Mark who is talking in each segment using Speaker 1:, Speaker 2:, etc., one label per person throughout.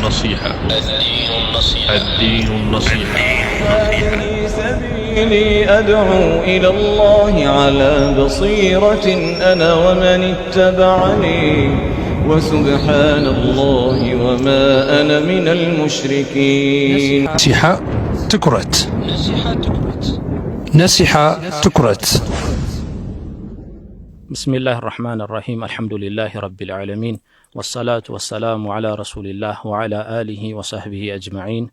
Speaker 1: النصيحة. الدين النصيحة.
Speaker 2: هذه سبيلي أدعو إلى الله على بصيرة أنا ومن اتبعني وسبحان الله وما أنا من المشركين.
Speaker 3: نصيحة تكرت. نصيحة تكرت.
Speaker 4: بسم الله الرحمن الرحيم. الحمد لله رب العالمين والصلاة والسلام على رسول الله وعلى آله وصحبه أجمعين.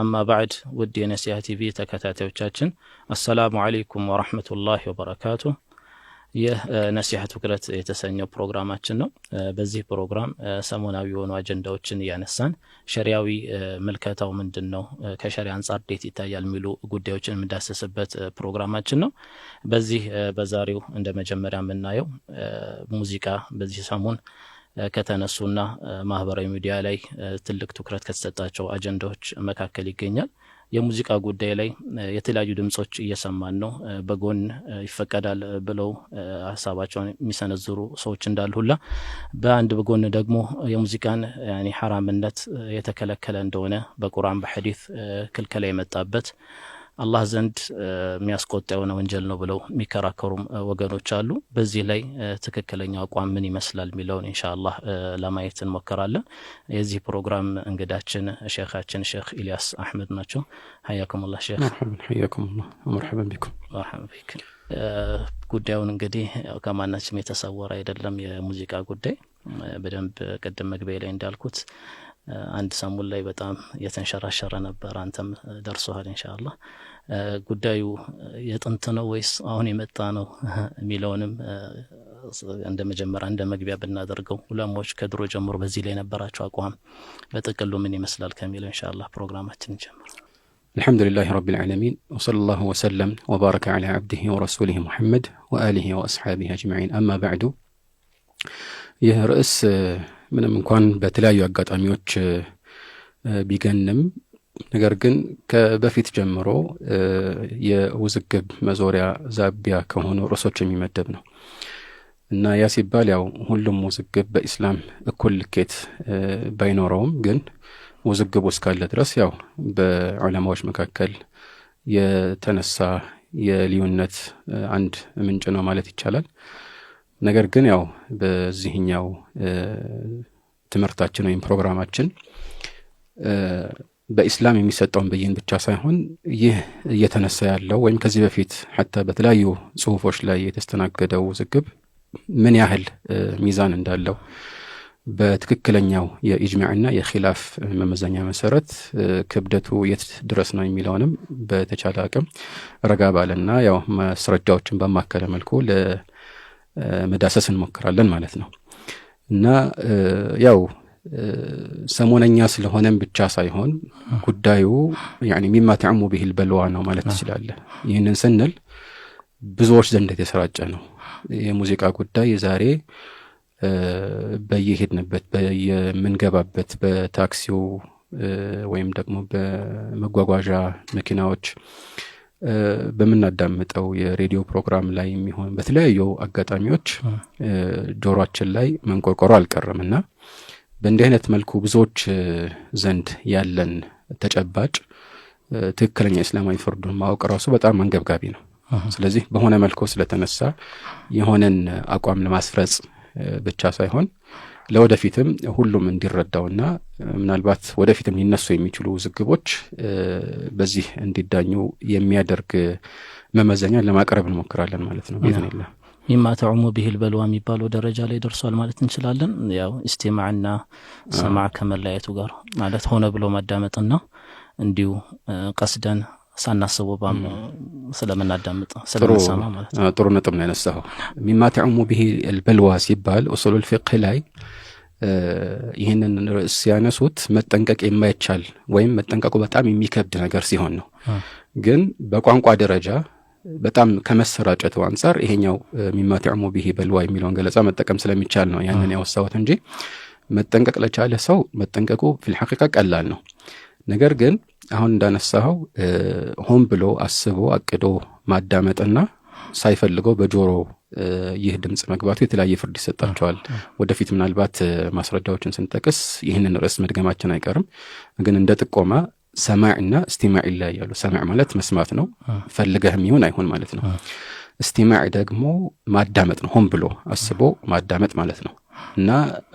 Speaker 4: أما بعد ودي نصيحة تي في ተከታታዮቻችን السلام عليكم ورحمة الله وبركاته። ይህ ነሲሐ ትኩረት የተሰኘው ፕሮግራማችን ነው። በዚህ ፕሮግራም ሰሞናዊ የሆኑ አጀንዳዎችን እያነሳን ሸሪዓዊ መልከታው ምንድነው፣ ከሸሪዓ አንፃር እንዴት ይታያል የሚሉ ጉዳዮችን የምንዳሰስበት ፕሮግራማችን ነው። በዚህ በዛሬው እንደ መጀመሪያ የምናየው ሙዚቃ በዚህ ሰሞን ከተነሱና ማህበራዊ ሚዲያ ላይ ትልቅ ትኩረት ከተሰጣቸው አጀንዳዎች መካከል ይገኛል። የሙዚቃ ጉዳይ ላይ የተለያዩ ድምጾች እየሰማን ነው። በጎን ይፈቀዳል ብለው ሐሳባቸውን የሚሰነዝሩ ሰዎች እንዳሉ ሁላ በአንድ በጎን ደግሞ የሙዚቃን ሐራምነት የተከለከለ እንደሆነ በቁርአን በሐዲስ ክልከላ የመጣበት አላህ ዘንድ የሚያስቆጣው ነው ወንጀል ነው ብለው የሚከራከሩም ወገኖች አሉ። በዚህ ላይ ትክክለኛው አቋም ምን ይመስላል የሚለውን ኢንሻአላህ ለማየት እንሞክራለን። የዚህ ፕሮግራም እንግዳችን ሼኻችን ሼኽ ኢልያስ አህመድ ናቸው። ሐያኩሙላህ ሼኽ።
Speaker 5: ሐያኩሙላህ ወመርሐበን ቢኩም።
Speaker 4: ጉዳዩን እንግዲህ ከማናችንም የተሰወረ አይደለም። የሙዚቃ ጉዳይ በደንብ ቅድም መግቢያ ላይ እንዳልኩት አንድ ሰሞን ላይ በጣም የተንሸራሸረ ነበር። አንተም ደርሶሃል ኢንሻአላህ። ጉዳዩ የጥንት ነው ወይስ አሁን የመጣ ነው የሚለውንም እንደ መጀመሪያ እንደ መግቢያ ብናደርገው ዑለማዎች ከድሮ ጀምሮ በዚህ ላይ ነበራቸው አቋም በጥቅሉ ምን ይመስላል ከሚለው ኢንሻአላህ ፕሮግራማችን እንጀምር።
Speaker 5: الحمد لله رب العالمين وصلى الله وسلم وبارك على عبده ورسوله محمد وآله وأصحابه أجمعين. أما بعد ይህ ርዕስ ምንም እንኳን በተለያዩ አጋጣሚዎች ቢገንም ነገር ግን ከበፊት ጀምሮ የውዝግብ መዞሪያ ዛቢያ ከሆኑ ርዕሶች የሚመደብ ነው እና ያ ሲባል ያው ሁሉም ውዝግብ በእስላም እኩል ልኬት ባይኖረውም ግን ውዝግቡ እስካለ ድረስ ያው በዑለማዎች መካከል የተነሳ የልዩነት አንድ ምንጭ ነው ማለት ይቻላል። ነገር ግን ያው በዚህኛው ትምህርታችን ወይም ፕሮግራማችን በእስላም የሚሰጠውን ብይን ብቻ ሳይሆን ይህ እየተነሳ ያለው ወይም ከዚህ በፊት حتى በተለያዩ ጽሁፎች ላይ የተስተናገደው ውዝግብ ምን ያህል ሚዛን እንዳለው በትክክለኛው የኢጅማዕና የኺላፍ መመዘኛ መሰረት ክብደቱ የት ድረስ ነው የሚለውንም በተቻለ አቅም ረጋ ባለና ያው ማስረጃዎችን በማከለ መልኩ መዳሰስ እንሞክራለን ማለት ነው እና ያው ሰሞነኛ ስለሆነም ብቻ ሳይሆን ጉዳዩ يعني مما تعم به البلوى ነው ማለት ይችላል። ይህንን ስንል ብዙዎች ዘንድ የተሰራጨ ነው። የሙዚቃ ጉዳይ ዛሬ በየሄድንበት በየምንገባበት በታክሲው ወይም ደግሞ በመጓጓዣ መኪናዎች በመናዳምጠው የሬዲዮ ፕሮግራም ላይ የሚሆን በተለያዩ አጋጣሚዎች ጆሮአችን ላይ መንቆርቆሮ አልቀረምና በእንዲህ አይነት መልኩ ብዙዎች ዘንድ ያለን ተጨባጭ ትክክለኛ እስላማዊ ፍርዱን ማወቅ ራሱ በጣም አንገብጋቢ ነው። ስለዚህ በሆነ መልኩ ስለተነሳ የሆነን አቋም ለማስፈረጽ ብቻ ሳይሆን ለወደፊትም ሁሉም እንዲረዳውና ምናልባት ወደፊትም ሊነሱ የሚችሉ ውዝግቦች በዚህ እንዲዳኙ የሚያደርግ መመዘኛ ለማቅረብ እንሞክራለን ማለት ነው። باذن
Speaker 4: مما تعم به البلوى የሚባለው ደረጃ ላይ ደርሷል ማለት እንችላለን። ያው ኢስቲማዕና ሰማዕ ከመላየቱ ጋር ማለት ሆነ ብሎ ማዳመጥና እንዲሁ ቀስደን ሳናስበው ስለምናዳምጥ ስለምንሰማ ማለት ነው።
Speaker 5: ጥሩ ነጥብ ነው ያነሳው። مما تعم به البلوى ሲባል ኡሱል الفقه ላይ ይሄንን ርዕስ ያነሱት መጠንቀቅ የማይቻል ወይም መጠንቀቁ በጣም የሚከብድ ነገር ሲሆን ነው። ግን በቋንቋ ደረጃ በጣም ከመሰራጨቱ አንፃር ይሄኛው مما تعم به البلوى የሚለውን ገለጻ መጠቀም ስለሚቻል ነው ያንን ያወሳሁት እንጂ መጠንቀቅ ለቻለ ሰው መጠንቀቁ في الحقيقة ቀላል ነው። ነገር ግን አሁን እንዳነሳው ሆን ብሎ አስቦ አቅዶ ማዳመጥና ሳይፈልገው በጆሮ ይህ ድምጽ መግባቱ የተለያየ ፍርድ ይሰጣቸዋል። ወደፊት ምናልባት ማስረጃዎችን ስንጠቅስ ይህንን ርዕስ መድገማችን አይቀርም። ግን እንደ ጥቆማ ሰማዕና እስቲማዕ ይለያያሉ። ሰማዕ ማለት መስማት ነው፣ ፈልገህም ይሁን አይሁን ማለት ነው። እስቲማዕ ደግሞ ማዳመጥ ነው፣ ሆን ብሎ አስቦ ማዳመጥ ማለት ነው። እና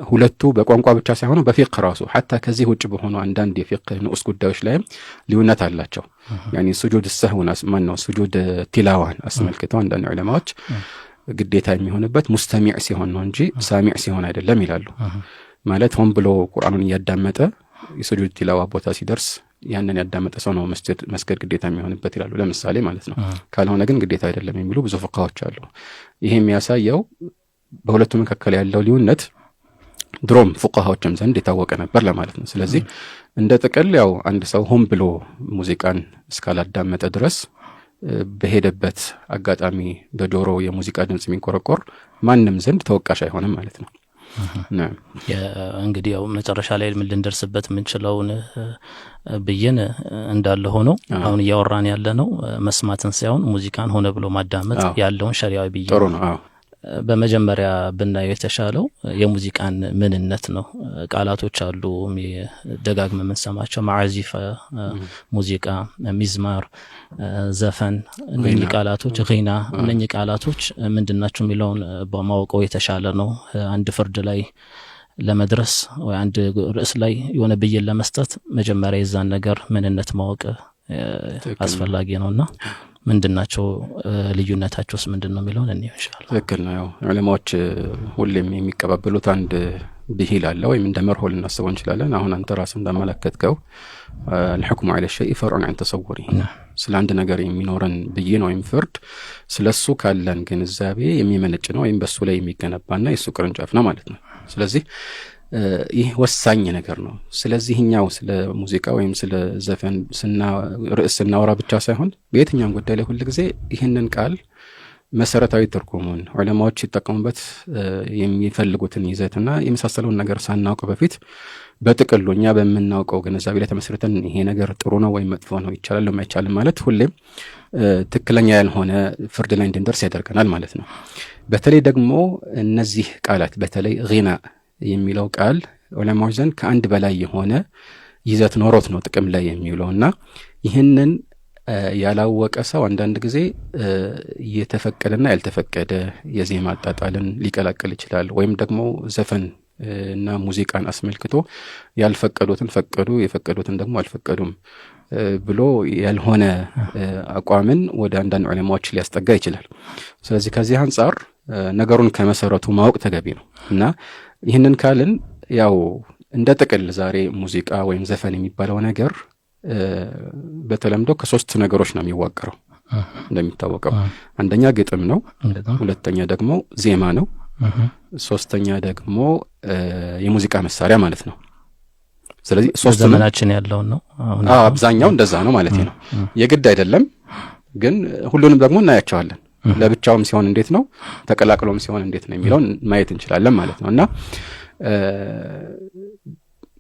Speaker 5: ሁለቱ በቋንቋ ብቻ ሳይሆን በፊቅህ ራሱ ሐታ ከዚህ ውጭ በሆኑ አንዳንድ የፊቅህ ንዑስ ጉዳዮች ላይ ልዩነት አላቸው። ያኒ ሱጁድ ሰህውን ነው ሱጁድ ቲላዋን አስመልክተው አንዳንድ ዑለማዎች ግዴታ የሚሆንበት ሙስተሚዕ ሲሆን ነው እንጂ ሳሚዕ ሲሆን አይደለም ይላሉ። ማለት ሆን ብሎ ቁርአኑን እያዳመጠ የሱጁድ ቲላዋ ቦታ ሲደርስ ያንን ያዳመጠ ሰው ነው መስገድ ግዴታ የሚሆንበት ይላሉ፣ ለምሳሌ ማለት ነው። ካልሆነ ግን ግዴታ አይደለም የሚሉ ብዙ ፍቃዎች አሉ። ይሄ የሚያሳየው በሁለቱ መካከል ያለው ልዩነት ድሮም ፉቃሃዎችም ዘንድ የታወቀ ነበር ለማለት ነው። ስለዚህ እንደ ጥቅል ያው አንድ ሰው ሆን ብሎ ሙዚቃን እስካላዳመጠ ድረስ በሄደበት አጋጣሚ በጆሮ የሙዚቃ ድምጽ የሚንቆረቆር ማንም ዘንድ ተወቃሽ አይሆንም ማለት ነው።
Speaker 4: እንግዲህ ያው መጨረሻ ላይ ምን ልንደርስበት የምንችለውን ብይን እንዳለ ሆኖ አሁን እያወራን ያለ ነው መስማትን ሳይሆን ሙዚቃን ሆነ ብሎ ማዳመጥ ያለውን ሸሪዓዊ ብይን
Speaker 5: ጥሩ ነው።
Speaker 4: በመጀመሪያ ብናየው የተሻለው የሙዚቃን ምንነት ነው። ቃላቶች አሉ ደጋግመን የምንሰማቸው ማዕዚፍ፣ ሙዚቃ፣ ሚዝማር፣ ዘፈን፣ እነኚህ ቃላቶች ጊና፣ እነኚህ ቃላቶች ምንድናቸው የሚለውን በማወቀው የተሻለ ነው። አንድ ፍርድ ላይ ለመድረስ ወይ አንድ ርዕስ ላይ የሆነ ብይን ለመስጠት መጀመሪያ የዛን ነገር ምንነት ማወቅ አስፈላጊ ነውና ምንድናቸው ልዩነታቸውስ ምንድነው የሚለውን እንይሻለን።
Speaker 5: ትክክል ነው። ያው ዑለማዎች ሁሌም የሚቀበሉት አንድ ብሂል አለ ወይም እንደ መርሆ ልናስበው እንችላለን። አሁን አንተ ራስህ እንዳመለከትከው الحكم على الشيء فرع عن تصوره ስለ አንድ ነገር የሚኖረን ብይን ወይም ፍርድ ስለሱ ካለን ግንዛቤ የሚመነጭ ነው ወይም በሱ ላይ የሚገነባና የሱ ቅርንጫፍ ነው ማለት ነው። ስለዚህ ይህ ወሳኝ ነገር ነው። ስለዚህኛው ስለ ሙዚቃ ወይም ስለ ዘፈን ርዕስ ስናወራ ብቻ ሳይሆን በየትኛውም ጉዳይ ላይ ሁሉ ጊዜ ይህንን ቃል መሰረታዊ ትርጉሙን ዑለማዎች ይጠቀሙበት የሚፈልጉትን ይዘትና የመሳሰለውን ነገር ሳናውቅ በፊት በጥቅሉ እኛ በመናውቀው ግንዛቤ ላይ ተመስርተን ይሄ ነገር ጥሩ ነው ወይም መጥፎ ነው ይቻላል ወይም አይቻልም ማለት ሁሌም ትክክለኛ ያልሆነ ፍርድ ላይ እንድንደርስ ያደርገናል ማለት ነው። በተለይ ደግሞ እነዚህ ቃላት በተለይ ጊና የሚለው ቃል ዑለማዎች ዘንድ ከአንድ በላይ የሆነ ይዘት ኖሮት ነው ጥቅም ላይ የሚውለውና ይህንን ያላወቀ ሰው አንዳንድ ጊዜ የተፈቀደና ያልተፈቀደ የዜማ አጣጣልን ሊቀላቀል ይችላል። ወይም ደግሞ ዘፈን እና ሙዚቃን አስመልክቶ ያልፈቀዱትን ፈቀዱ የፈቀዱትን ደግሞ አልፈቀዱም ብሎ ያልሆነ አቋምን ወደ አንዳንድ ዑለማዎች ሊያስጠጋ ይችላል። ስለዚህ ከዚህ አንፃር ነገሩን ከመሰረቱ ማወቅ ተገቢ ነው እና ይህንን ካልን ያው እንደ ጥቅል ዛሬ ሙዚቃ ወይም ዘፈን የሚባለው ነገር በተለምዶ ከሶስት ነገሮች ነው የሚዋቀረው እንደሚታወቀው። አንደኛ ግጥም ነው፣ ሁለተኛ ደግሞ ዜማ ነው፣ ሶስተኛ ደግሞ የሙዚቃ መሳሪያ ማለት ነው። ስለዚህ ሶስት
Speaker 4: ዘመናችን ያለው ነው አሁን
Speaker 5: አብዛኛው እንደዛ ነው ማለት ነው። የግድ አይደለም ግን ሁሉንም ደግሞ እናያቸዋለን። ለብቻውም ሲሆን እንዴት ነው ተቀላቅሎም ሲሆን እንዴት ነው የሚለውን ማየት እንችላለን ማለት ነውና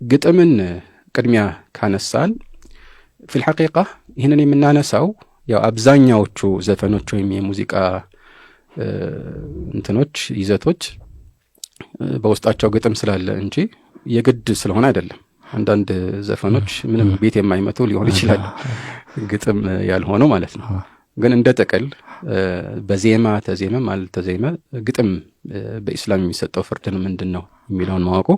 Speaker 5: ግጥምን ቅድሚያ ካነሳን في الحقيقة ይህንን የምናነሳው ያው አብዛኛዎቹ ዘፈኖች ወይም የሙዚቃ እንትኖች ይዘቶች በውስጣቸው ግጥም ስላለ እንጂ የግድ ስለሆነ አይደለም። አንዳንድ ዘፈኖች ምንም ቤት የማይመቱ ሊሆን ይችላል ግጥም ያልሆነው ማለት ነው። ግን እንደ ጥቅል በዜማ ተዜመ ማለት ተዜመ ግጥም በእስላም የሚሰጠው ፍርድን ምንድነው የሚለውን ማወቁ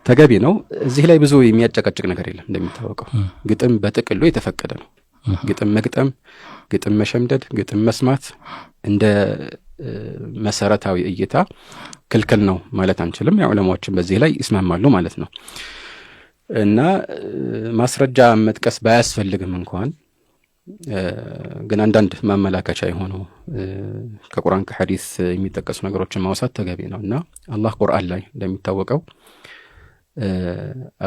Speaker 5: ተገቢ ነው። እዚህ ላይ ብዙ የሚያጨቃጭቅ ነገር የለም። እንደሚታወቀው ግጥም በጥቅሉ የተፈቀደ ነው። ግጥም መግጠም፣ ግጥም መሸምደድ፣ ግጥም መስማት እንደ መሰረታዊ እይታ ክልክል ነው ማለት አንችልም። ዑለማዎችም በዚህ ላይ ይስማማሉ ማለት ነው እና ማስረጃ መጥቀስ ባያስፈልግም እንኳን ግን አንዳንድ ማመላከቻ የሆኑ ከቁርአን ከሐዲስ የሚጠቀሱ ነገሮችን ማውሳት ተገቢ ነውና አላህ ቁርአን ላይ እንደሚታወቀው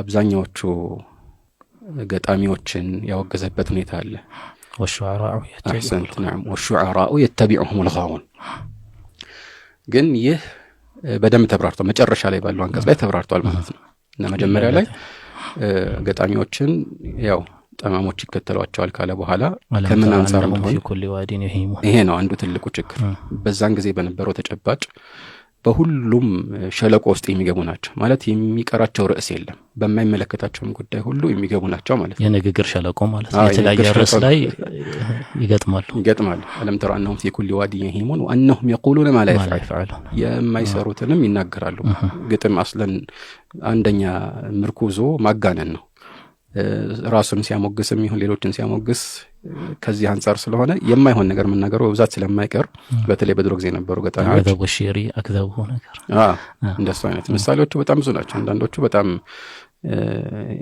Speaker 5: አብዛኛዎቹ ገጣሚዎችን ያወገዘበት ሁኔታ አለ። ወሹዓራኡ የተቢዑሁም الغاوون ግን ይህ በደንብ ተብራርቷል። መጨረሻ ላይ ባለው አንቀጽ ላይ ተብራርቷል ማለት ነው እና መጀመሪያ ላይ ገጣሚዎችን ያው ጠማሞች ይከተሏቸዋል ካለ በኋላ ከምን አንፃር ነው ይሄ ነው አንዱ ትልቁ ችግር። በዛን ጊዜ በነበረው ተጨባጭ በሁሉም ሸለቆ ውስጥ የሚገቡ ናቸው ማለት የሚቀራቸው ርዕስ የለም። በማይመለከታቸውም ጉዳይ ሁሉ የሚገቡ ናቸው ማለት ነው።
Speaker 4: የንግግር ሸለቆ ማለት ነው። የተለያየ ርዕስ ላይ ይገጥማሉ። አለም ተራ أنهم في كل واد يهيمون وأنهم يقولون ما لا يفعلون የማይሰሩትንም ይናገራሉ። ግጥም አስለን አንደኛ ምርኩዞ ማጋነን ነው። ራሱን ሲያሞግስም ይሁን ሌሎችን ሲያሞግስ ከዚህ አንፃር ስለሆነ የማይሆን ነገር መናገሩ በብዛት ስለማይቀር በተለይ በድሮ ጊዜ ነበሩ ገጣሚዎች በበሽሪ አክዘቡ ነገር
Speaker 5: እንደሱ አይነት ምሳሌዎቹ በጣም ብዙ ናቸው። አንዳንዶቹ በጣም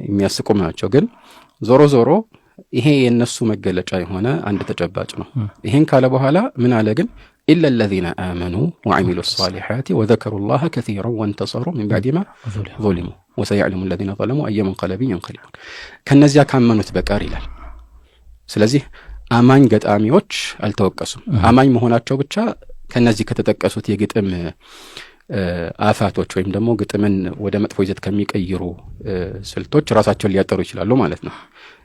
Speaker 5: የሚያስቁም ናቸው። ግን ዞሮ ዞሮ ይሄ የነሱ መገለጫ የሆነ አንድ ተጨባጭ ነው። ይሄን ካለ በኋላ ምን አለ ግን إلا الذين آمنوا وعملوا الصالحات وذكروا الله كثيرا وانتصروا من بعد ما ظلموا وسيعلم الذين ظلموا أي منقلب ينقلبون ከነዚያ ካመኑት በቀር ይላል። ስለዚህ አማኝ ገጣሚዎች አልተወቀሱም። አማኝ መሆናቸው ብቻ ከነዚህ ከተጠቀሱት የግጥም አፋቶች ወይም ደግሞ ግጥምን ወደ መጥፎ ይዘት ከሚቀይሩ ስልቶች ራሳቸውን ሊያጠሩ ይችላሉ ማለት ነው።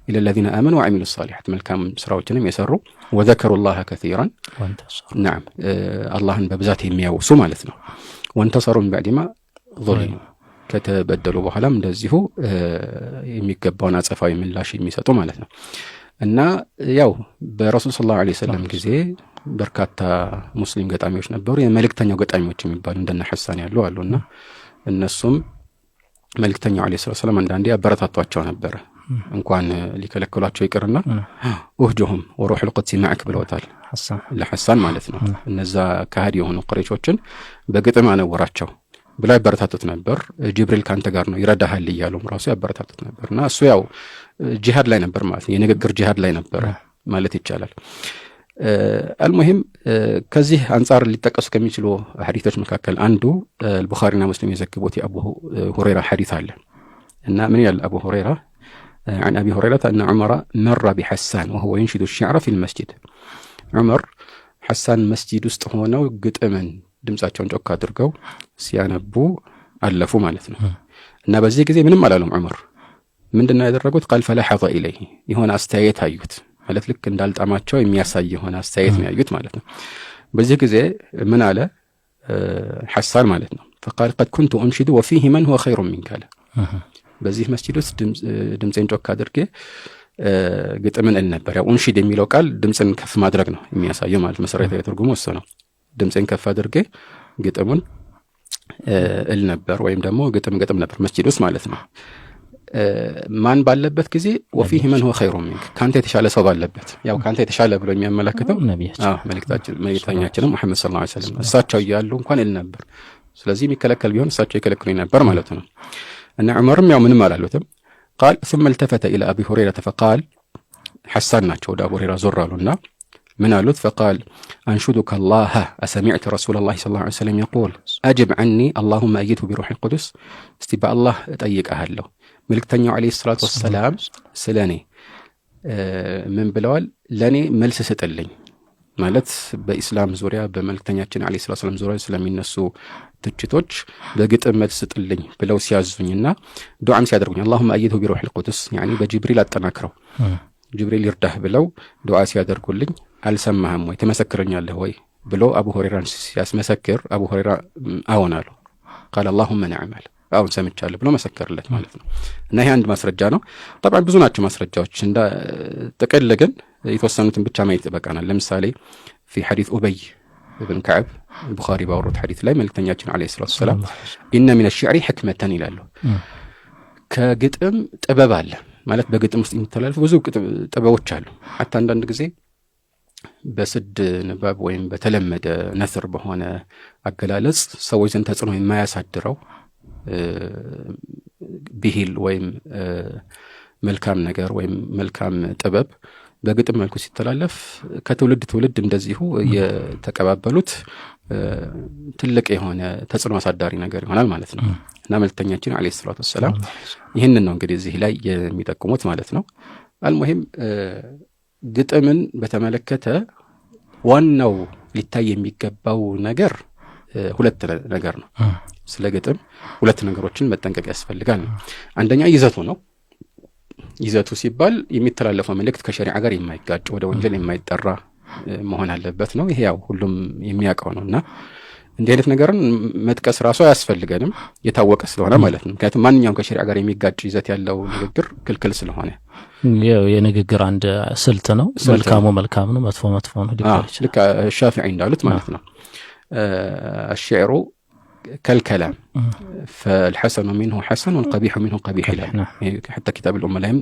Speaker 5: إلى الذين آمنوا وعملوا الصالحات መልካም ስራዎችንም የሰሩ وذكروا الله كثيرا نعم አላህን በብዛት የሚያወሱ ማለት ነው። وانتصروا من بعد ما ظلموا ከተበደሉ በኋላም እንደዚሁ የሚገባውን አጸፋዊ ምላሽ የሚሰጡ ማለት ነው። እና ያው በረሱል ሰለላሁ ዐለይሂ ወሰለም ጊዜ በርካታ ሙስሊም ገጣሚዎች ነበሩ። የመልእክተኛው ገጣሚዎች የሚባሉ እንደነ ሐሳን ያሉ አሉና እነሱም መልእክተኛው ዐለይሂ ሰላም አንዳንዴ አበረታቷቸው ነበር። እንኳን ሊከለክሏቸው ይቅርና ወህጁሁም ወሩሑል ቁድስ ማዕክ ብለውታል ለሐሳን ማለት ነው። እነዛ ካህዲ የሆኑ ቁረይሾችን በግጥም አነወራቸው ብላ ያበረታቱት ነበር። ጅብሪል ካንተ ጋር ነው ይረዳሃል እያሉም ራሱ ያበረታቱት ነበርና እሱ ያው ጂሃድ ላይ ነበር ማለት ነው። የንግግር ጂሃድ ላይ ነበር ማለት ይቻላል። አልሙሂም ከዚህ አንፃር ሊጠቀሱ ከሚችሉ ሐዲሶች መካከል አንዱ البخاريና ሙስሊም የዘገቡት የአቡ ሁረይራ ሐዲስ አለ እና ምን ይላል አቡ ሁረይራ عن أبي هريرة أن عمر مر بحسان وهو ينشد الشعر في المسجد عمر حسان مسجد ውስጥ ሆነው ግጥምን ድምጻቸውን ጮክ አድርገው ሲያነቡ አለፉ ማለት ነው። እና በዚህ ጊዜ ምንም አላሉም ዑመር። ምንድነው ያደረጉት? قال فلحظ إليه የሆነ አስተያየት አዩት ማለት ልክ እንዳልጣማቸው የሚያሳይ የሆነ አስተያየት ነው ያዩት ማለት ነው። በዚህ ጊዜ ምን አለ ሐሳን ማለት ነው فقال قد كنت أنشد وفيه من هو خير منك በዚህ መስጂድ ውስጥ ድምጽን ጮክ አድርጌ ግጥምን ነበር። ያው ኡንሺድ የሚለው ቃል ድምጽን ከፍ ማድረግ ነው የሚያሳየው ማለት መሰረታዊ ትርጉሙ እሱ ነው። ድምጽን ከፍ አድርጌ ግጥሙን ነበር ወይም ደግሞ ግጥም ነበር መስጂድ ውስጥ ማለት ነው። ማን ባለበት ጊዜ وفيه من هو خير منك ካንተ የተሻለ ሰው ባለበት ያው ካንተ የተሻለ ብሎ የሚያመለክተው መልእክተኛችን ሙሐመድ ሰለላሁ ዐለይሂ ወሰለም እሳቸው እያሉ እንኳን ነበር። ስለዚህ የሚከለከል ቢሆን እሳቸው ይከለክሉኝ ነበር ማለት ነው። እና ዑመርም ያው ምንም አላሉትም። قال ثم التفت الى ابي هريره فقال حسان ናቸው ወደ አቡ ሁረይራ ዞር አሉና من قالت فقال أنشدك الله أسمعت رسول الله صلى الله عليه وسلم يقول أجب عني اللهم أيده بروح القدس استباء الله أتأيك أهله ملكتني عليه الصلاة والسلام سلاني من بلوال لاني ملس ستلين ማለት በኢስላም ዙሪያ በመልእክተኛችን አለይሂ ሰላም ዙሪያ ስለሚነሱ ትችቶች በግጥም መልስ ጥልኝ ብለው ሲያዙኝና ዱዓም ሲያደርጉኝ اللهم أيده بروح القدس يعني በጅብሪል አጠናክረው ጅብሪል ይርዳህ ብለው ዱዓ ሲያደርጉልኝ አልሰማህም ወይ ተመሰክረኛለህ ወይ ብሎ አቡ ሁረይራን ሲያስመሰክር አቡ ሁረይራ አዎናሉ قال اللهم نعم አሁን ሰምቻለሁ ብሎ መሰከረለት ማለት ነው። እና ይሄ አንድ ማስረጃ ነው። طبعا ብዙ ናቸው ማስረጃዎች እንደ ጥቅል ግን የተወሰኑትን ብቻ ማየት ይበቃናል። ለምሳሌ في حديث أبي بن كعب البخاري باورد حديث ላይ መልእክተኛችን عليه الصلاة والسلام إن من الشعر حكمة ይላሉ። ከግጥም ጥበብ አለ ማለት በግጥም ውስጥ የሚተላለፉ ብዙ ጥበቦች አሉ። حتى አንዳንድ ጊዜ በስድ ንባብ ወይም በተለመደ ነስር በሆነ አገላለጽ ሰዎች ዘንድ ተጽዕኖ የማያሳድረው ብሂል ወይም መልካም ነገር ወይም መልካም ጥበብ በግጥም መልኩ ሲተላለፍ ከትውልድ ትውልድ እንደዚሁ የተቀባበሉት ትልቅ የሆነ ተጽዕኖ አሳዳሪ ነገር ይሆናል ማለት ነው። እና መልእክተኛችን አለይሂ ሰላቱ ወሰለም ይህንን ነው እንግዲህ እዚህ ላይ የሚጠቁሙት ማለት ነው። አልሙሂም ግጥምን በተመለከተ ዋናው ሊታይ የሚገባው ነገር ሁለት ነገር ነው። ስለ ግጥም ሁለት ነገሮችን መጠንቀቅ ያስፈልጋል። አንደኛ ይዘቱ ነው። ይዘቱ ሲባል የሚተላለፈው መልእክት ከሸሪዓ ጋር የማይጋጭ ወደ ወንጀል የማይጠራ መሆን አለበት ነው። ይሄ ያው ሁሉም የሚያውቀው ነውና እንዲህ አይነት ነገርን መጥቀስ ራሱ አያስፈልገንም የታወቀ ስለሆነ ማለት ነው። ምክንያቱም ማንኛውም ከሸሪዓ ጋር የሚጋጭ ይዘት ያለው ንግግር ክልክል ስለሆነ
Speaker 4: ያው የንግግር አንድ ስልት ነው። መልካሙ መልካም ነው፣ መጥፎ መጥፎ ነው ሊባል ይችላል።
Speaker 5: ልክ ሻፊዒ እንዳሉት ማለት ነው الشعر كالكلام فالحسن منه حسن والقبيح منه قبيح حتى كتاب الأمة لهم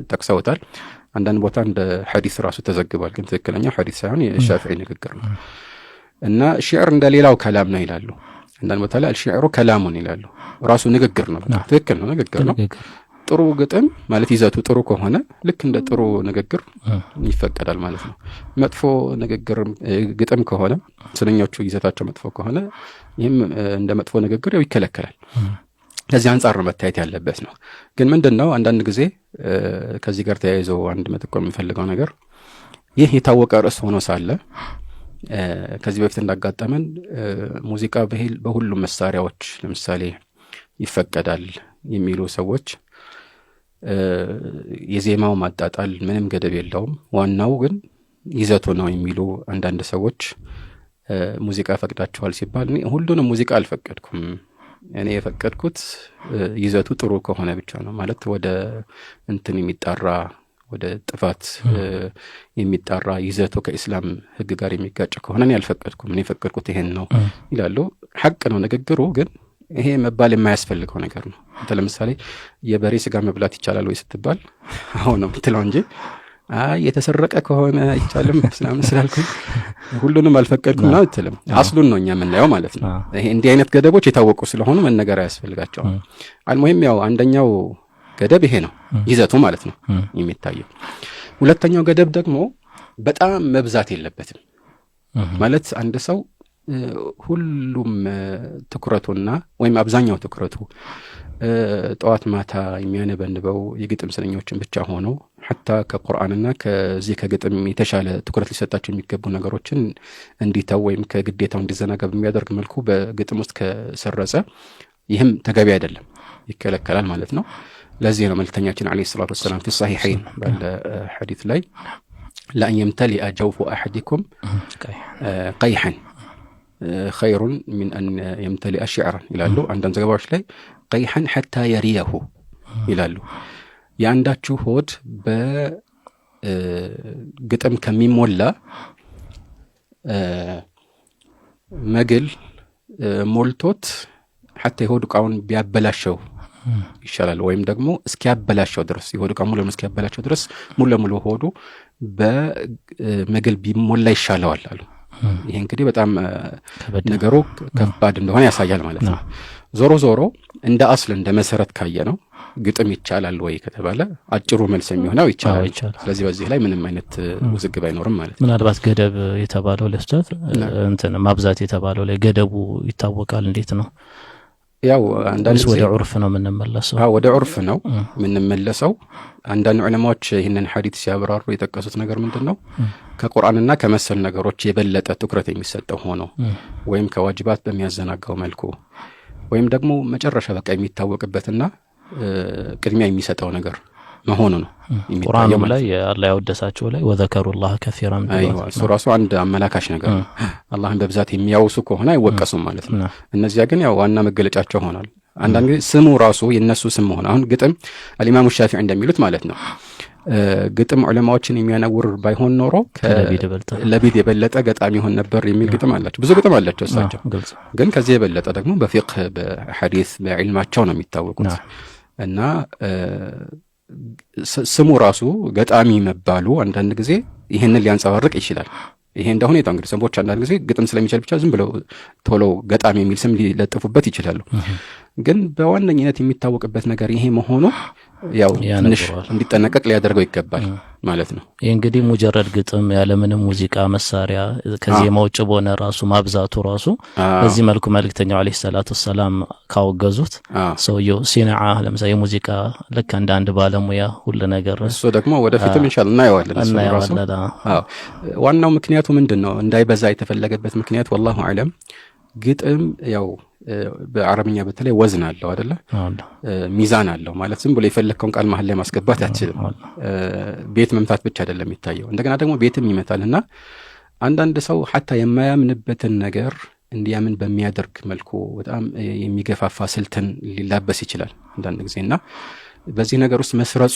Speaker 5: تقسوتال عندنا ቦታ እንደ ሐዲስ ራሱ ተዘግቧል። ግን ትክክለኛው ሐዲስ ሳይሆን የሻፊዒ ንግግር ነው እና ሽዕር እንደሌላው ከላም ነው ይላሉ። አንዳንድ ቦታ ላይ الشعر كلام ይላሉ። ራሱ ንግግር ነው። ትክክል ነው፣ ንግግር ነው። ጥሩ ግጥም ማለት ይዘቱ ጥሩ ከሆነ ልክ እንደ ጥሩ ንግግር ይፈቀዳል ማለት ነው። መጥፎ ንግግር ግጥም ከሆነ ስንኞቹ ይዘታቸው መጥፎ ከሆነ ይህም እንደ መጥፎ ንግግር ይከለከላል። ከዚህ አንፃር መታየት ያለበት ነው። ግን ምንድነው አንዳንድ ጊዜ ከዚህ ጋር ተያይዞ አንድ መጠቆም የሚፈልገው ነገር ይህ የታወቀ ርዕስ ሆኖ ሳለ ከዚህ በፊት እንዳጋጠመን ሙዚቃ በሁሉም መሳሪያዎች ለምሳሌ ይፈቀዳል የሚሉ ሰዎች የዜማው ማጣጣል ምንም ገደብ የለውም ዋናው ግን ይዘቱ ነው የሚሉ አንዳንድ ሰዎች ሙዚቃ ፈቅዳቸዋል ሲባል ሁሉንም ሙዚቃ አልፈቀድኩም እኔ የፈቀድኩት ይዘቱ ጥሩ ከሆነ ብቻ ነው ማለት ወደ እንትን የሚጣራ ወደ ጥፋት የሚጣራ ይዘቱ ከእስላም ህግ ጋር የሚጋጭ ከሆነ እኔ አልፈቀድኩም እኔ የፈቀድኩት ይሄን ነው ይላሉ። ሐቅ ነው ንግግሩ ግን ይሄ መባል የማያስፈልገው ነገር ነው። ለምሳሌ የበሬ ስጋ መብላት ይቻላል ወይ ስትባል አሁን ነው የምትለው እንጂ የተሰረቀ ከሆነ አይቻልም እስላም ስላልኩኝ ሁሉንም አልፈቀድኩም ነው አትልም። አስሉን ነው እኛ የምናየው ማለት ነው። ይሄ እንዲህ አይነት ገደቦች የታወቁ ስለሆኑ መነገር አያስፈልጋቸውም። አልሙሂም ያው አንደኛው ገደብ ይሄ ነው ይዘቱ ማለት ነው የሚታየው። ሁለተኛው ገደብ ደግሞ በጣም መብዛት የለበትም ማለት አንድ ሰው ሁሉም ትኩረቱና ወይም አብዛኛው ትኩረቱ ጠዋት ማታ የሚያነበንበው የግጥም ስንኞችን ብቻ ሆኖ حتى ከቁርአንና ከዚህ ከግጥም የተሻለ ትኩረት ሊሰጣቸው የሚገቡ ነገሮችን እንዲተው ወይም ከግዴታው እንዲዘናጋ በሚያደርግ መልኩ በግጥም ውስጥ ከሰረጸ ይህም ተገቢ አይደለም ይከለከላል ማለት ነው። ለዚህ ነው መልእክተኛችን አለይሂ ሰላቱ ወሰለም في الصحيحين ባለ ሐዲስ ላይ لا يمتلئ جوف احدكم قيحا خير من أن يمتلئ شعرا ይላሉ። አንዳንድ ዘገባዎች ላይ قيحا حتى يريه ይላሉ። ያንዳችሁ ሆድ በግጥም ከሚሞላ መግል ሞልቶት حتى የሆድ ዕቃውን ቢያበላሸው ይሻላል ወይም ደግሞ እስኪያበላሸው ድረስ የሆድ ዕቃው ሙሉ እስኪያበላሸው ድረስ ሙሉ ለሙሉ ሆዱ በመግል ቢሞላ ይሻለዋል አሉ። ይሄ እንግዲህ በጣም ነገሩ ከባድ እንደሆነ ያሳያል ማለት ነው። ዞሮ ዞሮ እንደ አስል እንደ መሰረት ካየ ነው ግጥም ይቻላል ወይ ከተባለ አጭሩ መልስ የሚሆነው ይቻላል። ስለዚህ በዚህ ላይ ምንም አይነት ውዝግብ አይኖርም ማለት ነው።
Speaker 4: ምናልባት ገደብ የተባለው ለስታት እንትን ማብዛት የተባለው ላይ ገደቡ ይታወቃል እንዴት ነው?
Speaker 5: ያው አንዳንድ
Speaker 4: ወደ ዑርፍ ነው የምንመለሰው።
Speaker 5: ወደ ዑርፍ ነው የምንመለሰው። አንዳንድ ዑለማዎች ይህንን ሐዲስ ሲያብራሩ የጠቀሱት ነገር ምንድነው ከቁርአንና ከመሰል ነገሮች የበለጠ ትኩረት የሚሰጠው ሆኖ ወይም ከዋጅባት በሚያዘናጋው መልኩ ወይም ደግሞ መጨረሻ በቃ የሚታወቅበትና ቅድሚያ የሚሰጠው ነገር መሆኑ ነው።
Speaker 4: ቁርአኑ ላይ አላህ ያወደሳቸው ላይ ወዘከሩላህ ከثيرا
Speaker 5: እሱ ራሱ አንድ አመላካሽ ነገር ነው። አላህን በብዛት የሚያወሱ ከሆነ አይወቀሱም ማለት ነው። እነዚያ ግን ያው ዋና መገለጫቸው ሆኗል። አንዳንድ ጊዜ ስሙ ራሱ የነሱ ስም ሆነ አሁን ግጥም አልኢማሙ ሻፊዒ እንደሚሉት ማለት ነው ግጥም ዑለማዎችን የሚያነውር ባይሆን ኖሮ ለቢድ የበለጠ ገጣሚ ሆን ነበር የሚል ግጥም አላቸው። ብዙ ግጥም አላቸው እሳቸው ግን ከዚህ የበለጠ ደግሞ በፊቅህ በሐዲስ በዕልማቸው ነው የሚታወቁት እና ስሙ ራሱ ገጣሚ መባሉ አንዳንድ ጊዜ ይሄንን ሊያንጸባርቅ ይችላል። ይሄ እንደሆነ የታው እንግዲህ ሰዎች አንዳንድ ጊዜ ግጥም ስለሚችል ብቻ ዝም ብለው ቶሎ ገጣሚ የሚል ስም ሊለጥፉበት ይችላሉ። ግን በዋነኝነት የሚታወቅበት ነገር ይሄ መሆኑ ያው ትንሽ እንዲጠነቀቅ ሊያደርገው ይገባል ማለት ነው።
Speaker 4: ይሄ እንግዲህ ሙጀረድ ግጥም ያለ ምንም ሙዚቃ መሳሪያ ከዜማ ውጭ በሆነ ራሱ ማብዛቱ ራሱ በዚህ መልኩ መልእክተኛው አለይሂ ሰላቱ ወሰለም ካወገዙት ሰውየው ሲናዓ ለምሳሌ ሙዚቃ ልክ እንደ አንድ ባለሙያ ሁሉ ነገር
Speaker 5: እሱ ደግሞ ወደፊትም ኢንሻአላህ እናየዋለን። ዋናው ምክንያቱ ምንድነው እንዳይበዛ የተፈለገበት ምክንያት ወላሁ አለም ግጥም ያው በአረብኛ በተለይ ወዝን አለው አይደለ? ሚዛን አለው ማለት ዝም ብሎ የፈለከውን ቃል መሀል ላይ ማስገባት አትችልም። ቤት መምታት ብቻ አይደለም የሚታየው፣ እንደገና ደግሞ ቤትም ይመታልና አንዳንድ ሰው ሐታ የማያምንበትን ነገር እንዲያምን በሚያደርግ መልኩ በጣም የሚገፋፋ ስልትን ሊላበስ ይችላል አንዳንድ ጊዜና በዚህ ነገር ውስጥ መስረጹ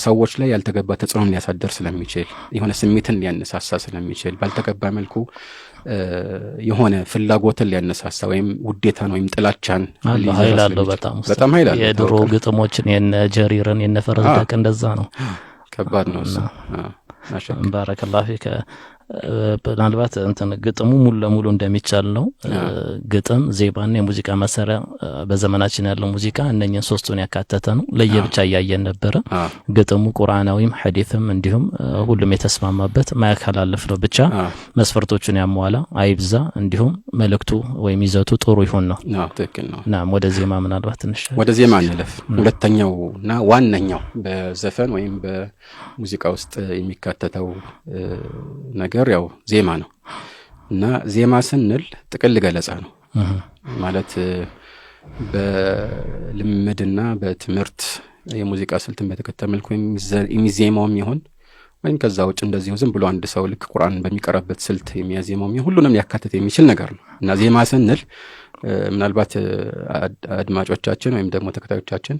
Speaker 5: ሰዎች ላይ ያልተገባ ተጽዕኖ ሊያሳደር ስለሚችል የሆነ ስሜትን ሊያነሳሳ ስለሚችል ባልተገባ መልኩ የሆነ ፍላጎትን ሊያነሳሳ ወይም ውዴታን ወይም ጥላቻን
Speaker 4: ኃይል አለው። በጣም ኃይል አለው። የድሮ ግጥሞችን የነ ጀሪርን የነ ፈረዝዳቅ እንደዛ ነው።
Speaker 5: ከባድ ነው እሱ።
Speaker 4: ባረከላሁ ፊከ። ምናልባት እንትን ግጥሙ ሙሉ ለሙሉ እንደሚቻል ነው። ግጥም፣ ዜማና የሙዚቃ መሳሪያ በዘመናችን ያለው ሙዚቃ እነኚህን ሶስቱን ያካተተ ነው። ለየብቻ እያየን ነበረ። ግጥሙ ቁርአናዊም ሐዲስም እንዲሁም ሁሉም የተስማማበት ማያከላልፍ ነው። ብቻ መስፈርቶቹን ያሟላ አይብዛ፣ እንዲሁም መልእክቱ ወይም ይዘቱ ጥሩ ይሁን ነው።
Speaker 5: ትክክል ነው።
Speaker 4: ወደ ዜማ ምናልባት ትንሽ
Speaker 5: ወደ ዜማ እንለፍ። ሁለተኛውና ዋነኛው በዘፈን ወይም በሙዚቃ ውስጥ የሚካተተው ነገር ያው ዜማ ነው እና ዜማ ስንል ጥቅል ገለጻ ነው ማለት በልምድና በትምህርት የሙዚቃ ስልትን በተከተለ መልኩ የሚዜማውም ይሁን ወይም ከዛ ውጭ እንደዚሁ ዝም ብሎ አንድ ሰው ልክ ቁርአን በሚቀራበት ስልት የሚያዜማውም ይሁን ሁሉንም ሊያካትት የሚችል ነገር ነው እና ዜማ ስንል ምናልባት አድማጮቻችን ወይም ደግሞ ተከታዮቻችን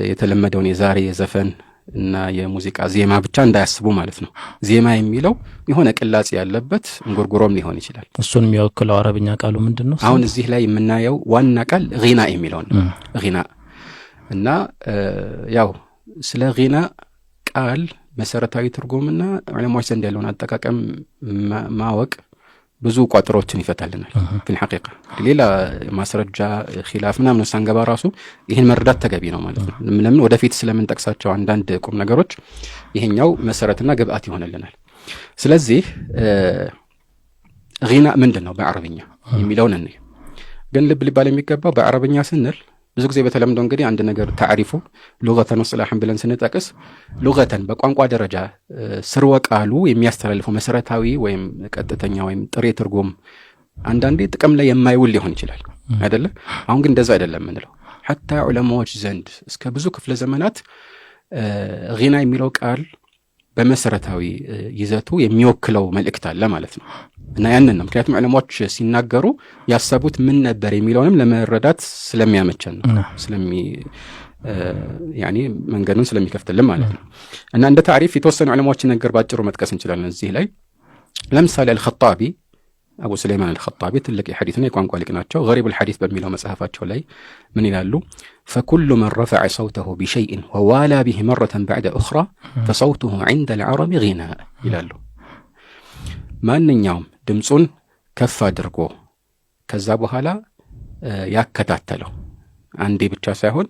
Speaker 5: የተለመደውን የዛሬ የዘፈን እና የሙዚቃ ዜማ ብቻ እንዳያስቡ ማለት ነው። ዜማ የሚለው የሆነ ቅላጽ ያለበት እንጉርጉሮም ሊሆን ይችላል።
Speaker 4: እሱን የሚወክለው አረብኛ ቃሉ ምንድነው?
Speaker 5: አሁን እዚህ ላይ የምናየው ዋና ቃል ጊና የሚለው ነው። ጊና እና ያው ስለ ጊና ቃል መሰረታዊ ትርጉምና ዑለማዎች ዘንድ ያለውን አጠቃቀም ማወቅ ብዙ ቋጥሮችን ይፈታልናል። ግን ሐቂቃ ሌላ ማስረጃ ኺላፍ ምናምን ሳንገባ ራሱ ይሄን መረዳት ተገቢ ነው ማለት ነው። ለምን ወደፊት ስለምንጠቅሳቸው አንዳንድ ቁም ነገሮች ይሄኛው መሰረትና ግብአት ይሆነልናል። ስለዚህ ጊና ምንድነው በአረብኛ የሚለውን እንይ። ግን ልብ ሊባል የሚገባው በአረብኛ ስንል ብዙ ጊዜ በተለምዶ እንግዲህ አንድ ነገር ታሪፉ ሉገተን ወስላህን ብለን ስንጠቅስ ሉገተን በቋንቋ ደረጃ ስርወ ቃሉ የሚያስተላልፈው መሰረታዊ ወይም ቀጥተኛ ወይም ጥሬ ትርጉም አንዳንዴ ጥቅም ላይ የማይውል ሊሆን ይችላል አይደለ? አሁን ግን እንደዛ አይደለም የምንለው። ሐታ ዑለማዎች ዘንድ እስከ ብዙ ክፍለ ዘመናት ጊና የሚለው ቃል በመሰረታዊ ይዘቱ የሚወክለው መልእክት አለ ማለት ነው እና ያንን ነው። ምክንያቱም ዑለማዎች ሲናገሩ ያሰቡት ምን ነበር የሚለውንም ለመረዳት ስለሚያመቸን ነው ያኒ መንገዱን ስለሚከፍትልን ማለት ነው። እና እንደ ታሪፍ የተወሰኑ ዑለማዎችን ነገር ባጭሩ መጥቀስ እንችላለን እዚህ ላይ። ለምሳሌ አልኸጣቢ አቡ ሱለይማን አልኸጣቢ ትልቅ የሐዲስና የቋንቋ ሊቅ ናቸው። ገሪብ الحديث በሚለው መጽሐፋቸው ላይ ምን ይላሉ? فكل من رفع صوته بشيء ووالى به مرة بعد أخرى فصوته عند العرب غناء ይላሉ። ማንኛውም ድምጹን ከፍ አድርጎ ከዛ በኋላ ያከታተለው አንዴ ብቻ ሳይሆን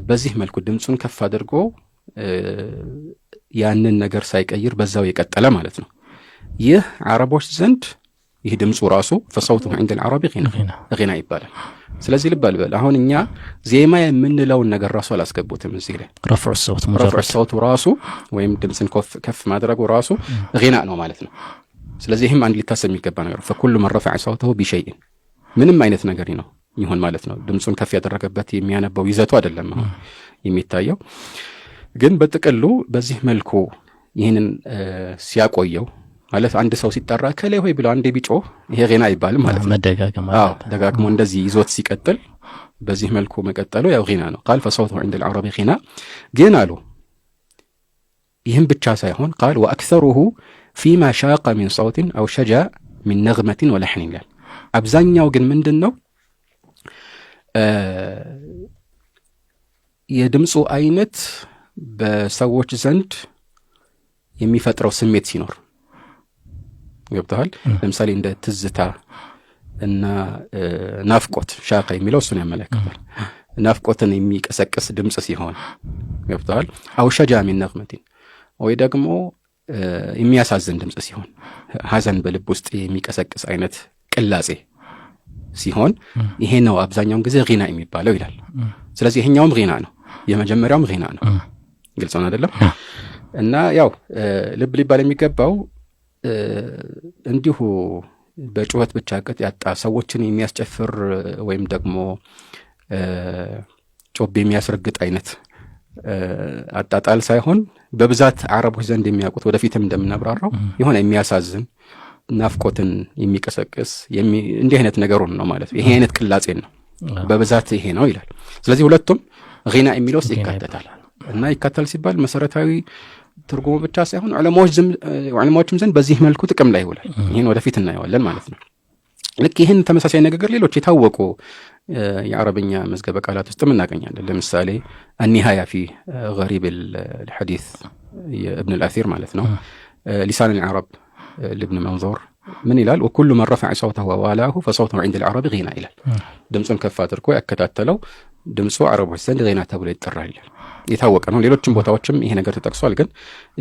Speaker 5: በዚህ መልኩ ድምጹን ከፍ አድርጎ ያንን ነገር ሳይቀይር በዛው የቀጠለ ማለት ነው። ይህ አረቦች ዘንድ ይህ ድምጹ ራሱ فصوته عند العرب غناء ይባላል። ስለዚህ ልብ በል አሁን እኛ ዜማ የምንለውን ነገር ራሱ አላስገቡትም እዚህ ላይ።
Speaker 4: ረፍዕ الصوت
Speaker 5: ራሱ ወይም ድምጽን ከፍ ማድረጉ ራሱ غناء ነው ማለት ነው። ስለዚህም አንድ ሊታሰብ የሚገባ ነገር فكل من رفع صوته بشيء ምንም አይነት ነገር ነው ይሁን ማለት ነው። ድምጹን ከፍ ያደረገበት የሚያነበው ይዘቱ አይደለም አሁን የሚታየው። ግን በጥቅሉ በዚህ መልኩ ይህንን ሲያቆየው ማለት አንድ ሰው ሲጠራ ከላይ ሆይ ብሎ አንዴ ቢጮህ ይሄ ጊና ይባላል ማለት ነው።
Speaker 4: መደጋገም
Speaker 5: ደጋግሞ እንደዚህ ይዞት ሲቀጥል በዚህ መልኩ መቀጠሉ ያው ጊና ነው። قال فصوته عند العرب غناء ግን አሉ ይህም ብቻ ሳይሆን قال واكثره فيما شاق من صوت او شجا من نغمة ولحن ይላል። አብዛኛው ግን ምንድነው የድምጹ አይነት በሰዎች ዘንድ የሚፈጥረው ስሜት ሲኖር ገብቷል። ለምሳሌ እንደ ትዝታ እና ናፍቆት ሻቃ የሚለው እሱን ያመለክታል። ናፍቆትን የሚቀሰቅስ ድምጽ ሲሆን ገብቷል። አው ሸጃ ሚን ነግመቲን ወይ ደግሞ የሚያሳዝን ድምጽ ሲሆን ሐዘን በልብ ውስጥ የሚቀሰቅስ አይነት ቅላጼ ሲሆን ይሄ ነው አብዛኛውን ጊዜ ጊና የሚባለው ይላል። ስለዚህ ይሄኛውም ጊና ነው፣ የመጀመሪያውም ጊና ነው። ግልጽ ነው አይደለም? እና ያው ልብ ሊባል የሚገባው እንዲሁ በጩኸት ብቻ ቅጥ ያጣ ሰዎችን የሚያስጨፍር ወይም ደግሞ ጮቤ የሚያስረግጥ አይነት አጣጣል ሳይሆን በብዛት አረቦች ዘንድ የሚያውቁት ወደፊትም እንደምናብራራው የሆነ የሚያሳዝን ናፍቆትን የሚቀሰቅስ እንዲህ አይነት ነገሩን ነው ማለት ነው። ይሄ አይነት ቅላጼን ነው በብዛት ይሄ ነው ይላል። ስለዚህ ሁለቱም ጊና የሚለው ውስጥ ይካተታል እና ይካተል ሲባል መሰረታዊ ትርጉሙ ብቻ ሳይሆን ዑለማዎችም ዘንድ በዚህ መልኩ ጥቅም ላይ ይውላል። ይሄን ወደፊት እናየዋለን ማለት ነው። ልክ ይህን ተመሳሳይ ነገር ሌሎች የታወቁ የአረብኛ መዝገበ ቃላት ውስጥ እናገኛለን። ለምሳሌ النهاية في غريب الحديث ابن الأثير ማለት ነው። لسان العرب لابن منظور ምን ይላል? وكل من رفع صوته ووالاه فصوته عند العرب غنى ይላል። ድምጹን ከፍ አድርጎ ያከታተለው ድምጹ አረቦች ዘንድ غنى ተብሎ ይጠራል ይላል። የታወቀ ነው። ሌሎችም ቦታዎችም ይሄ ነገር ተጠቅሷል። ግን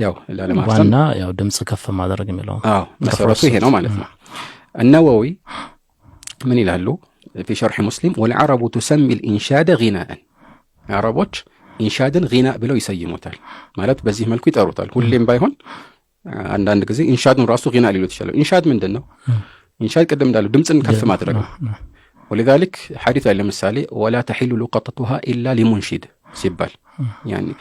Speaker 5: ያው ለማርሰም
Speaker 4: ዋና ያው ድምጽ ከፍ ማድረግ የሚለው
Speaker 5: መሰረቱ ይሄ ነው ማለት ነው። النووي ምን ይላሉ? في شرح مسلم والعرب تسمي الإنشاد غناء عربوች ኢንሻድን غና ብለው ይሰይሙታል ማለት በዚህ መልኩ ይጠሩታል። ሁሌም ባይሆን አንዳንድ ጊዜ ኢንሻድን ራሱ غና ሊሉት ይችላል። ኢንሻድ ምንድነው? ኢንሻድ ቀደም እንዳለው ድምጽን ከፍ ማድረግ ነው። ولذلك حديث ላይ ለምሳሌ ولا تحل لقطتها إلا لمنشد ሲባል يعني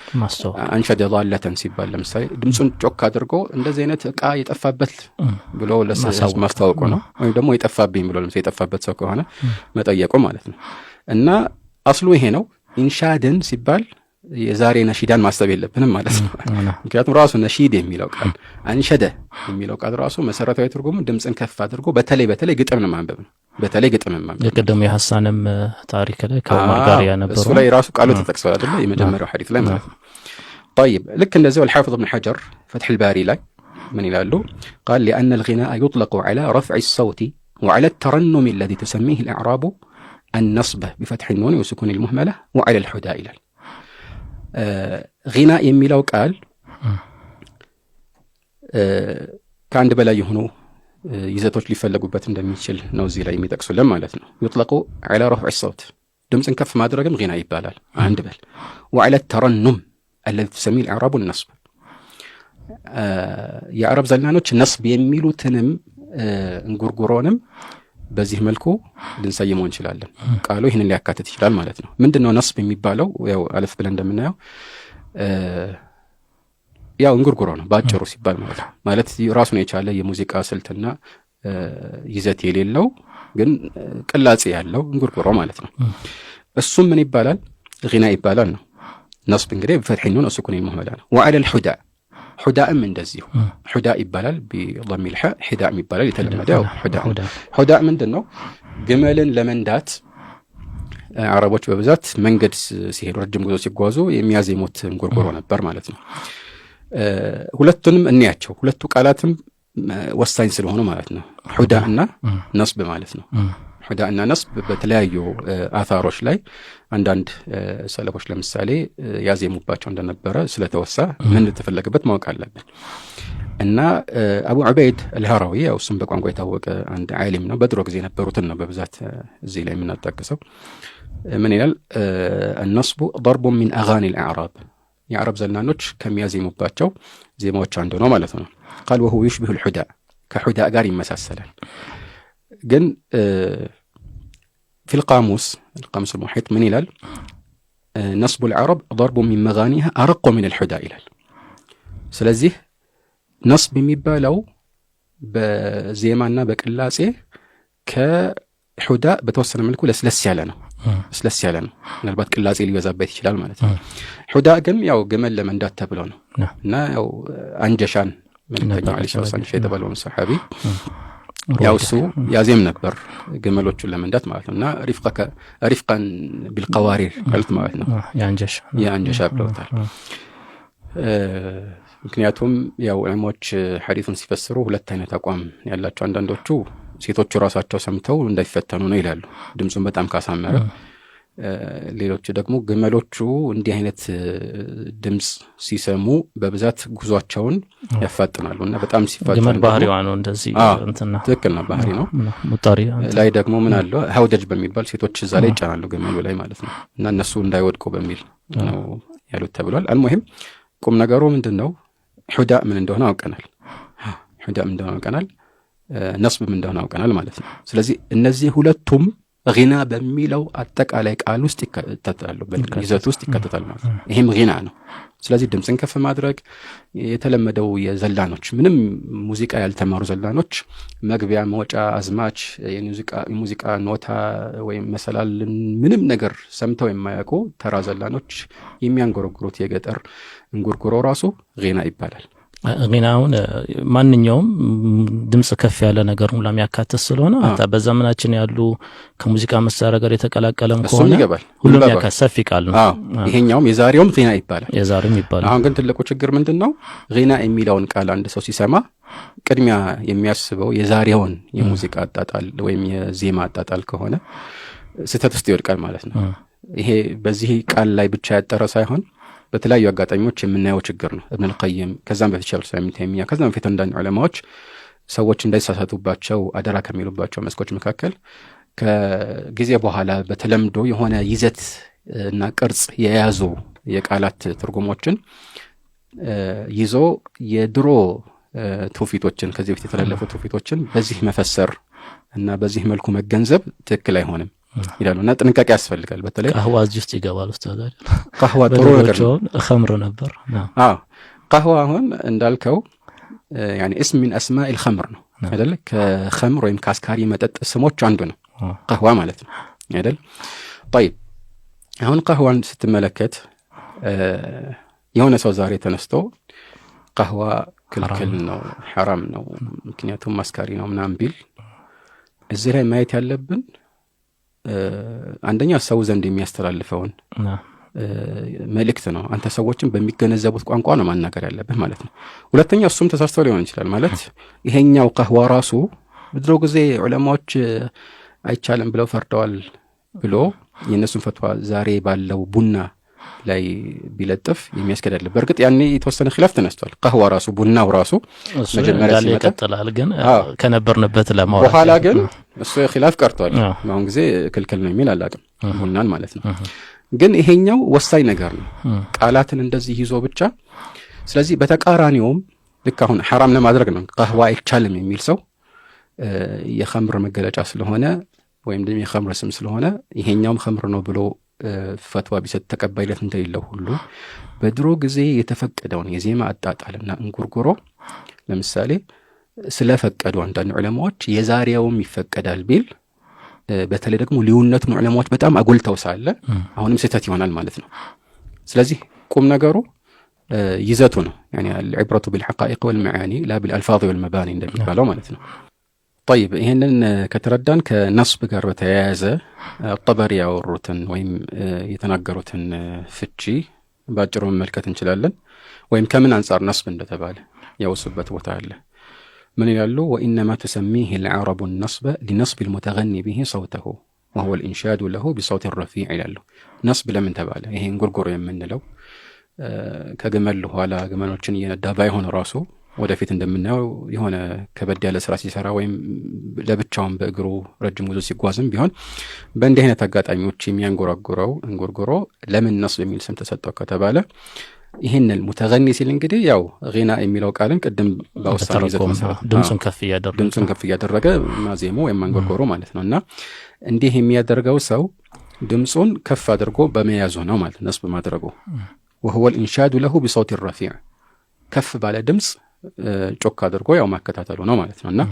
Speaker 5: አንሸደ ضالة ሲባል ለምሳሌ ድምጹን ጮክ አድርጎ እንደዚህ አይነት ዕቃ የጠፋበት ብሎ ለሰው ማስተዋወቁ ነው። ወይ ደግሞ የጠፋብኝ ብሎ ለምሳሌ የጠፋበት ሰው ከሆነ መጠየቁ ማለት ነው። እና አስሉ ይሄ ነው። ኢንሻድን ሲባል የዛሬ ነሺዳን ማሰብ የለብንም ማለት ነው። ምክንያቱም ራሱ ነሺድ የሚለው ቃል አንሸደ የሚለው ቃል ራሱ መሰረታዊ ትርጉሙ ድምጽን ከፍ አድርጎ በተለይ ግጥምን ማንበብ ነው። በተለይ ግጥምን ማንበብ የቀደሙ የሐሳንም ታሪክ ላይ ከዑመር ጋር ያነበረው እሱ ላይ ራሱ ቃሉ ተጠቅሷል አይደል? የመጀመሪያው ሐዲስ ላይ ማለት ነው። طيب ልክ እንደዚህ الحافظ ابن حجر فتح الباري ላይ ምን ይላሉ? قال لأن الغناء يطلق على رفع الصوت وعلى الترنم الذي تسميه الأعراب النصب بفتح النون وسكون المهملة وعلى الحداء ይላል። غና የሚለው ቃል ከአንድ በላይ የሆኑ ይዘቶች ሊፈለጉበት እንደሚችል ነው እዚህ ላይ የሚጠቅሱልን ማለት ነው። يطلق على رفع الصوت ድምጽን ከፍ ማድረግም غና ይባላል አንድ በል وعلى الترنم الذي تسميه الأعراب النصب የአረብ ዘላኖች ነስብ የሚሉትንም እንጉርጉሮንም በዚህ መልኩ ልንሰይመው እንችላለን። ቃሉ ይሄንን ሊያካትት ይችላል ማለት ነው። ምንድነው ነስብ የሚባለው? ያው አለፍ ብለን እንደምናየው ያው እንጉርጉሮ ነው ባጭሩ ሲባል ማለት ነው። ማለት ራሱን የቻለ የሙዚቃ ስልትና ይዘት የሌለው ግን ቅላጼ ያለው እንጉርጉሮ ማለት ነው። እሱም ምን ይባላል? غና ይባላል ነው። ነስብ እንግዲህ በፈትሕ ኑን ወሱኩን المهملة ነው። وعلى الحداء حداءም እንደዚሁ حداء ይባላል بضم الحاء حداء ይባላል የተለመደው حداء ምንድነው? ግመልን ለመንዳት አረቦች በብዛት መንገድ ሲሄዱ ረጅም ጉዞ ሲጓዙ የሚያዜሙት እንጉርጉሮ ነበር ማለት ነው። ሁለቱንም እንያቸው። ሁለቱ ቃላትም ወሳኝ ስለሆኑ ማለት ነው። حداء እና ነስብ ማለት ነው። حداء እና ነስብ በተለያዩ አታሮች ላይ አንዳንድ ሰለፎች ለምሳሌ ያዜሙባቸው እንደነበረ ስለተወሳ ምን ተፈለገበት ማወቅ አለብን። እና አቡ ዑበይድ አልሃራዊ ያው ስም በቋንቋ የታወቀ አንድ ዓሊም ነው። በድሮ ጊዜ የነበሩትን ነው በብዛት እዚህ ላይ የምናጠቅሰው። ምን ይላል? النصب ضرب من اغاني الاعراب የአረብ ዘላኖች ከሚያዜሙባቸው ዜማዎች አንዱ ነው ማለት ነው። قال وهو يشبه الحداء ከحداء ጋር ይመሳሰላል። ግን في القاموس المحيط من ይላል? نصب العرب ضرب من مغانيها أرق من الحداء ይላል። ስለዚህ ነስብ የሚባለው በዜማና በቅላጼ ከሑዳእ በተወሰነ መልኩ ለስለስ ያለ ነው። ምናልባት ቅላጼ ሊበዛበት ይችላል ማለት ነው። ሑዳእ ግን ያው ግመል ለመንዳት ተብሎ ነው እና ያው አንጀሻን መልእክተኛው ዐለይሂ ሰላም የተባለውን ሰሐቢ ያው እሱ ያዜም ነበር ግመሎቹን ለመንዳት ማለት ነው። እና ሪፍቃን ቢልቀዋሪር ማለት ነው። ያንጀሻ ብለውታል። ምክንያቱም ያው ዑለሞች ሐዲሱን ሲፈስሩ ሁለት አይነት አቋም ያላቸው፣ አንዳንዶቹ ሴቶቹ ራሳቸው ሰምተው እንዳይፈተኑ ነው ይላሉ ድምጹን በጣም ካሳመረ። ሌሎቹ ደግሞ ግመሎቹ እንዲህ አይነት ድምጽ ሲሰሙ በብዛት ጉዟቸውን ያፋጥናሉ እና በጣም ሲፋጠኑ ግመል ባህሪዋ ነው እንደዚህ እንትና ትክክል ነው ባህሪ ነው። ሙጣሪ ላይ ደግሞ ምን አለ ሀውደጅ በሚባል ሴቶች እዛ ላይ ይጫናሉ ግመሉ ላይ ማለት ነው እና እነሱ እንዳይወድቁ በሚል ነው ያሉት ተብሏል። አልሙሂም ቁም ነገሩ ምንድነው? ሑዳእ ምን እንደሆነ አውቀናል። ነስብም እንደሆነ አውቀናል ማለት ነው። ስለዚህ እነዚህ ሁለቱም ጊና በሚለው አጠቃላይ ቃል ውስጥ ይካተታሉ፣ በይዘት ውስጥ ይካተታል ማለት ነው። ይሄም ጊና ነው። ስለዚህ ድምፅን ከፍ ማድረግ የተለመደው የዘላኖች ምንም ሙዚቃ ያልተማሩ ዘላኖች መግቢያ፣ መውጫ፣ አዝማች፣ የሙዚቃ ኖታ ወይም መሰላል ምንም ነገር ሰምተው የማያውቁ ተራ ዘላኖች የሚያንጎረጉሩት የገጠር እንጉርጉሮ ራሱ ጊና ይባላል።
Speaker 4: ጊናውን ማንኛውም ድምጽ ከፍ ያለ ነገር ሁሉ የሚያካትት ስለሆነ አታ በዘመናችን ያሉ ከሙዚቃ መሳሪያ ጋር የተቀላቀለም ከሆነ ሁሉም ያካትት ሰፊ ቃል ነው።
Speaker 5: ይሄኛውም የዛሬውም ጊና ይባላል።
Speaker 4: የዛሬውም ይባላል።
Speaker 5: አሁን ግን ትልቁ ችግር ምንድነው? ጊና የሚለውን ቃል አንድ ሰው ሲሰማ ቅድሚያ የሚያስበው የዛሬውን የሙዚቃ አጣጣል ወይም የዜማ አጣጣል ከሆነ ስህተት ውስጥ ይወድቃል ማለት ነው። ይሄ በዚህ ቃል ላይ ብቻ ያጠረ ሳይሆን በተለያዩ አጋጣሚዎች የምናየው ችግር ነው። ኢብኑ አልቀይም ከዛም በፊት ሸይኹል ኢስላም ኢብኑ ተይሚያ ከዛም በፊት አንዳንድ ዑለማዎች ሰዎች እንዳይሳሳቱባቸው አደራ ከሚሉባቸው መስኮች መካከል ከጊዜ በኋላ በተለምዶ የሆነ ይዘት እና ቅርጽ የያዙ የቃላት ትርጉሞችን ይዞ የድሮ ትውፊቶችን ከዚህ በፊት የተላለፉ ትውፊቶችን በዚህ መፈሰር እና በዚህ መልኩ መገንዘብ ትክክል አይሆንም ይላሉና ጥንቃቄ ያስፈልጋል። በተለይ
Speaker 4: ቀህዋ እዚህ ውስጥ ይገባል። ኡስታዝ
Speaker 5: ቀህዋ ጥሩ ነገር ነው።
Speaker 4: ኸምር ነበር።
Speaker 5: ቀህዋ አሁን እንዳልከው يعني اسم من اسماء الخمر ነው አይደል? ከኸምር ወይም ከአስካሪ መጠጥ ስሞች አንዱ ነው ቀህዋ ማለት ነው አይደል? طيب አሁን ቀህዋን ስትመለከት የሆነ ሰው ዛሬ ተነስቶ ቀህዋ ክልክል ነው حرام ነው ምክንያቱም አስካሪ ነው ምናምን ቢል እዚህ ላይ ማየት ያለብን አንደኛ ሰው ዘንድ የሚያስተላልፈውን መልእክት ነው። አንተ ሰዎችን በሚገነዘቡት ቋንቋ ነው ማናገር ያለብህ ማለት ነው። ሁለተኛ እሱም ተሳስቶ ሊሆን ይችላል ማለት ይሄኛው ቀህዋ ራሱ በድሮ ጊዜ ዑለማዎች አይቻልም ብለው ፈርደዋል ብሎ የነሱን ፈትዋ ዛሬ ባለው ቡና ላይ ቢለጥፍ የሚያስከዳል። በርግጥ ያኔ የተወሰነ ኺላፍ ተነስቷል። ቀህዋ ራሱ ቡናው ራሱ መጀመሪያ
Speaker 4: ይቀጥላል፣ ግን ከነበርንበት ለማውራት
Speaker 5: በኋላ ግን እሱ ኺላፍ ቀርቷል። አሁን ጊዜ ክልክል ነው የሚል አላቅም ቡናን ማለት ነው። ግን ይሄኛው ወሳኝ ነገር ነው ቃላትን እንደዚህ ይዞ ብቻ። ስለዚህ በተቃራኒውም ልክ አሁን حرام ለማድረግ ነው ቀህዋ አይቻልም የሚል ሰው የኸምር መገለጫ ስለሆነ ወይም ደግሞ የኸምር ስም ስለሆነ ይሄኛውም ኸምር ነው ብሎ ፈትዋ ቢሰጥ ተቀባይነት እንደሌለው ሁሉ በድሮ ጊዜ የተፈቀደውን የዜማ አጣጣልና እንጉርጉሮ ለምሳሌ ስለፈቀዱ አንዳንድ ዑለማዎች የዛሬውም ይፈቀዳል ቢል በተለይ ደግሞ ልዩነቱን ዑለማዎች በጣም አጎልተው ሳለ አሁንም ስህተት ይሆናል ማለት ነው። ስለዚህ ቁም ነገሩ ይዘቱ ነው يعني العبرة بالحقائق والمعاني لا بالألفاظ والمباني እንደሚባለው ማለት ነው። طيب ይሄንን ከተረዳን ከነስብ ጋር በተያያዘ ጠበሪ ያወሩትን ወይም የተናገሩትን ፍቺ ባጭሩ መመልከት እንችላለን። ወይም ከምን አንፃር ነስብ እንደተባለ ያወሱበት ቦታ አለ። من يقولوا وإنما تسميه العرب النصب لنصب المتغني به صوته وهو الإنشاد له بصوت الرفيع يقولوا نصب لمن تباله ይሄ እንጉርጉሮ የምንለው ከገመል ኋላ ገመኖችን እየነዳ ባይሆን ራሱ ወደፊት እንደምናየው የሆነ ከበድ ያለ ስራ ሲሰራ ወይም ለብቻውን በእግሩ ረጅም ጉዞ ሲጓዝም ቢሆን በእንዲህ አይነት አጋጣሚዎች የሚያንጎራጉረው እንጉርጉሮ ለምን ነስብ የሚል ስም ተሰጠው ከተባለ ይሄንን ሙተገኒ ሲል እንግዲህ ያው ጊና የሚለው ቃልን ቀደም ባውሳው ይዘት መሰረት ድምፁን ከፍ እያደረገ ማዜሙ ወይም ማንጎርጎሮ ማለት ነውና እንዲህ የሚያደርገው ሰው ድምፁን ከፍ አድርጎ በመያዙ ነው ማለት ነስብ ማድረጉ وهو الانشاد له بصوت الرفيع ከፍ ባለ ድምጽ ጮክ አድርጎ ያው ማከታተሉ ነው ማለት ነውና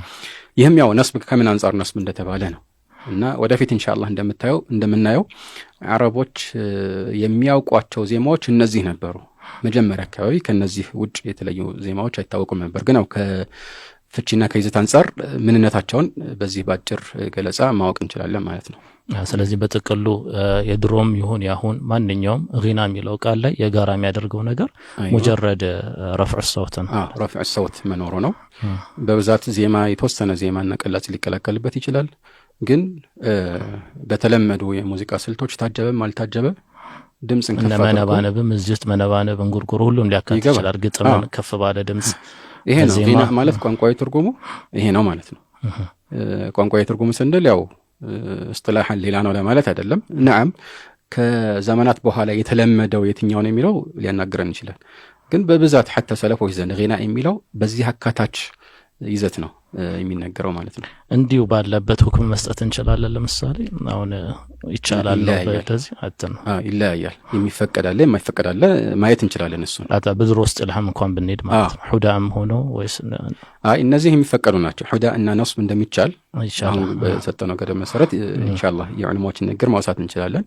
Speaker 5: ይሄም ያው ነስብ ከምን አንፃር ነስብ እንደተባለ ነው እና ወደፊት ኢንሻአላህ እንደምናየው አረቦች የሚያውቋቸው ዜማዎች እነዚህ ነበሩ። መጀመሪያ አካባቢ ከነዚህ ውጭ የተለዩ ዜማዎች አይታወቁም ነበር። ግን ያው ከፍቺና ከይዘት አንፃር ምንነታቸውን በዚህ ባጭር ገለጻ ማወቅ እንችላለን ማለት ነው።
Speaker 4: ስለዚህ በጥቅሉ የድሮም ይሁን ያሁን ማንኛውም ጊና የሚለው ቃል ላይ የጋራ የሚያደርገው ነገር ሙጀረድ ረፍዕ الصوت ነው።
Speaker 5: ረፍዕ الصوت መኖሩ ነው። በብዛት ዜማ የተወሰነ ዜማና ቅላጽ ሊቀላቀልበት ይችላል። ግን በተለመዱ የሙዚቃ ስልቶች ታጀበም አልታጀበ ድምጽን ከፍ አድርጎ
Speaker 4: መነባነብም እዚህ ውስጥ መነባነብ እንጉርጉሮ ሁሉም ሊያካትት ይችላል። ግጥምን ከፍ ባለ ድምጽ
Speaker 5: ይሄ ነው ጊና ማለት ቋንቋዊ ትርጉሙ ይሄ ነው ማለት ነው። ቋንቋዊ ትርጉሙ ስንል ያው እስትላሐን ሌላ ነው ለማለት አይደለም። ነዓም ከዘመናት በኋላ የተለመደው የትኛው ነው የሚለው ሊያናግረን ይችላል። ግን በብዛት حتى ሰለፎች ዘንድ ጊና የሚለው በዚህ አካታች ይዘት ነው የሚነገረው ማለት ነው።
Speaker 4: እንዲሁ ባለበት ሁክም መስጠት እንችላለን። ለምሳሌ አሁን ይቻላል ነው በዚህ አጥን
Speaker 5: ይለያያል። የሚፈቀድ አለ የማይፈቀድ አለ ማየት እንችላለን። እሱ
Speaker 4: አታ በድሮ ውስጥ ለሐም እንኳን ብንሄድ ማለት ነው ሁዳም ሆኖ ወይስ
Speaker 5: እነዚህ የሚፈቀዱ ናቸው። ሁዳ እና ነስብ እንደሚቻል አሁን በሰጠነው ገደብ መሰረት ኢንሻአላህ የዑለማዎችን ንግግር ማውሳት እንችላለን።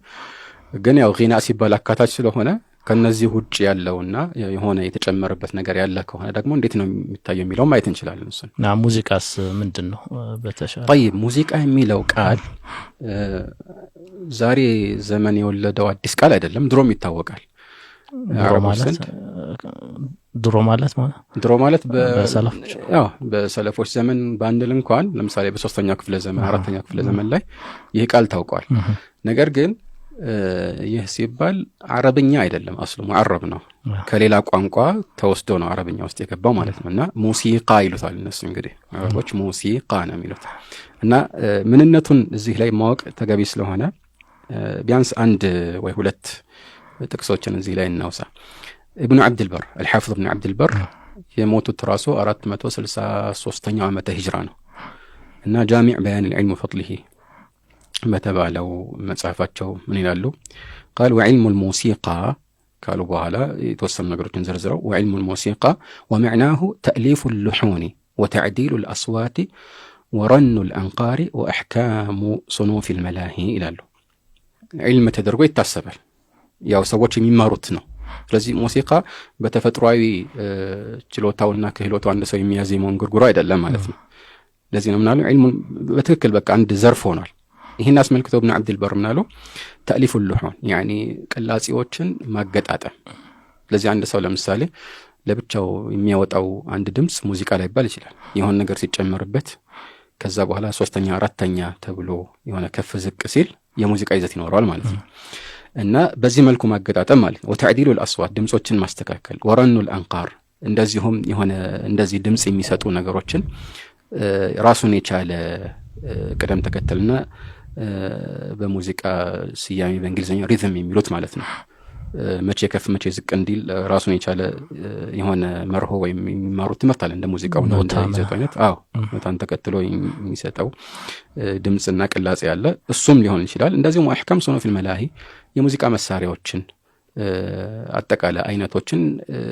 Speaker 5: ግን ያው ጊና ሲባል አካታች ስለሆነ ከነዚህ ውጭ ያለውና የሆነ የተጨመረበት ነገር ያለ ከሆነ ደግሞ እንዴት ነው የሚታየው የሚለው ማየት እንችላለን። እሱ
Speaker 4: ሙዚቃስ ምንድነው በተሻለ
Speaker 5: طيب ሙዚቃ የሚለው ቃል ዛሬ ዘመን የወለደው አዲስ ቃል አይደለም። ድሮም ይታወቃል። ድሮ ማለት በሰለፎች ዘመን ባንል እንኳን ለምሳሌ በ3ኛው ክፍለ ዘመን 4ኛው ክፍለ ዘመን ላይ ይህ ቃል ታውቋል። ነገር ግን ይህ ሲባል አረብኛ አይደለም፣ አስሉ ሙዓረብ ነው። ከሌላ ቋንቋ ተወስዶ ነው አረብኛ ውስጥ የገባው ማለት ነውና ሙሲቃ ይሉታል እነሱ። እንግዲህ አረቦች ሙሲቃ ነው የሚሉት እና ምንነቱን እዚህ ላይ ማወቅ ተገቢ ስለሆነ ቢያንስ አንድ ወይ ሁለት ጥቅሶችን እዚህ ላይ እናውሳ። ኢብኑ አብድ አልበር الحافظ ابن عبد البر የሞቱት ራሱ 463ኛው ዓመተ ሂጅራ ነው እና ጃሚዕ በያን العلم وفضله በተባለው መጽሐፋቸው ምን ይላሉ? قال وعلم الموسيقى قالوا በኋላ የተወሰኑ ነገሮችን ዘርዝረው وعلم الموسيقى ومعناه تأليف اللحون وتعديل الأصوات ورن الأنقار وأحكام صنوف الملاهي ይላሉ። علم ተደርጎ ይታሰባል፣ ያው ሰዎች የሚማሩት ነው። ስለዚህ ሙዚቃ በተፈጥሯዊ ችሎታውና ክህሎቱ አንድ ሰው የሚያዜመውን ጉርጉሮ አይደለም ማለት ነው። ለዚህ ነው ምናለው علم በትክክል በቃ አንድ ዘርፍ ሆኗል። ይሄን አስመልክቶ ኢብኑ አብድ አልበር ምናለው ተأليف اللحون يعني ቅላጼዎችን ማገጣጠም። ለዚህ አንድ ሰው ለምሳሌ ለብቻው የሚያወጣው አንድ ድምጽ ሙዚቃ ላይ ይባል ይችላል። የሆነ ነገር ሲጨመርበት ከዛ በኋላ 3ኛ 4ኛ ተብሎ የሆነ ከፍ ዝቅ ሲል የሙዚቃ ይዘት ይኖራል ማለት ነው። እና በዚህ መልኩ ማገጣጠም ማለት ነው። وتعديل الأصوات ድምጾችን ማስተካከል ورن الأنقار እንደዚሁም የሆነ እንደዚህ ድምጽ የሚሰጡ ነገሮችን ራሱን የቻለ ቅደም ተከተልና በሙዚቃ ሲያሚ በእንግሊዘኛ ሪትም የሚሉት ማለት ነው። መቼ ከፍ መቼ ዝቅ እንዲል ራሱን የቻለ የሆነ መርሆ ወይም የሚማሩት ትምህርት አለ። እንደ ሙዚቃው ነው ይዘቱ አይነት ኖታን ተከትሎ የሚሰጠው ድምጽና ቅላጼ ያለ እሱም ሊሆን ይችላል። እንደዚሁም አህካም ሶኖ ፊል መላሂ የሙዚቃ መሳሪያዎችን አጠቃላይ አይነቶችን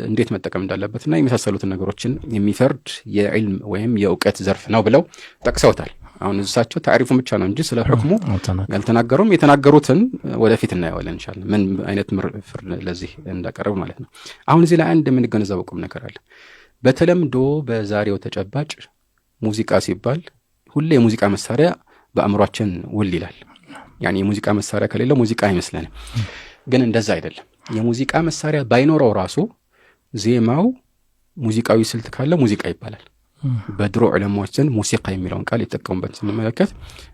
Speaker 5: እንዴት መጠቀም እንዳለበትና የመሳሰሉትን ነገሮችን የሚፈርድ የዕልም ወይም የእውቀት ዘርፍ ነው ብለው ጠቅሰውታል። አሁን እዛቸው ታሪፉን ብቻ ነው እንጂ ስለ ህክሙ ያልተናገሩም። የተናገሩትን ወደፊት እናየዋለን ኢንሻአላህ ምን አይነት ፍርድ ለዚህ እንዳቀረቡ ማለት ነው። አሁን እዚህ ላይ አንድ የምንገነዘበው ቁም ነገር አለ። በተለምዶ በዛሬው ተጨባጭ ሙዚቃ ሲባል ሁሌ የሙዚቃ መሳሪያ በአእምሯችን ውል ይላል። ያኒ የሙዚቃ መሳሪያ ከሌለ ሙዚቃ አይመስለንም። ግን እንደዛ አይደለም። የሙዚቃ መሳሪያ ባይኖረው ራሱ ዜማው ሙዚቃዊ ስልት ካለ ሙዚቃ ይባላል። በድሮ ዑለማዎች ዘንድ ሙሲቃ የሚለውን ቃል ይጠቀሙበት ስንመለከት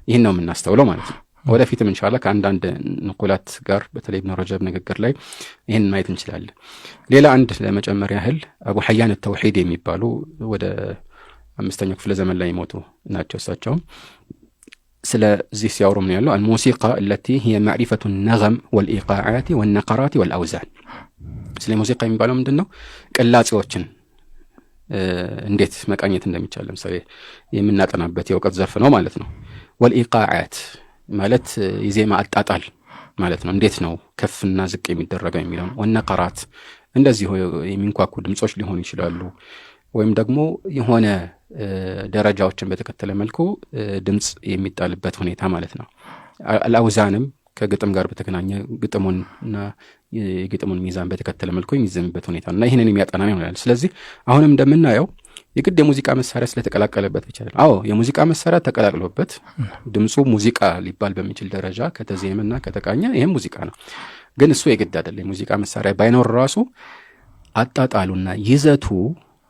Speaker 5: ይሄን ነው የምናስተውለው ማለት ነው። ወደፊትም ኢንሻአላህ ከአንዳንድ ንቁላት ጋር በተለይ ኢብኑ ረጀብ ንግግር ላይ ይሄን ማየት እንችላለን። ሌላ አንድ ለመጨመር ያህል አቡ ሐያን التوحيد የሚባሉ ወደ 5ኛው ክፍለ ዘመን ላይ ሞቱ ናቸው። እሳቸው ስለዚህ ሲያወሩ ምን ያለው الموسيقى التي هي معرفة النغم والإيقاعات والنقرات والأوزان። ስለ ሙዚቃ የሚባለው ምንድነው? ቅላጼዎችን እንዴት መቃኘት እንደሚቻል ለምሳሌ የምናጠናበት የእውቀት ዘርፍ ነው ማለት ነው። والإيقاعات ማለት የዜማ አጣጣል ማለት ነው። እንዴት ነው ከፍና ዝቅ የሚደረገው የሚለው። والنقرات እንደዚህ የሚንኳኩ ድምጾች ሊሆኑ ይችላሉ ወይም ደግሞ የሆነ ደረጃዎችን በተከተለ መልኩ ድምጽ የሚጣልበት ሁኔታ ማለት ነው። الأوزانም ከግጥም ጋር በተገናኘ ግጥሙንና የግጥሙን ሚዛን በተከተለ መልኩ የሚዘምበት ሁኔታ እና ይሄንን የሚያጠና ነው ማለት። ስለዚህ አሁንም እንደምናየው የግድ የሙዚቃ መሳሪያ ስለተቀላቀለበት ብቻ አይደለም። የሙዚቃ መሳሪያ ተቀላቅሎበት ድምጹ ሙዚቃ ሊባል በሚችል ደረጃ ከተዜመና ከተቃኘ ይሄም ሙዚቃ ነው። ግን እሱ የግድ አይደለም። የሙዚቃ መሳሪያ ባይኖር ራሱ አጣጣሉና ይዘቱ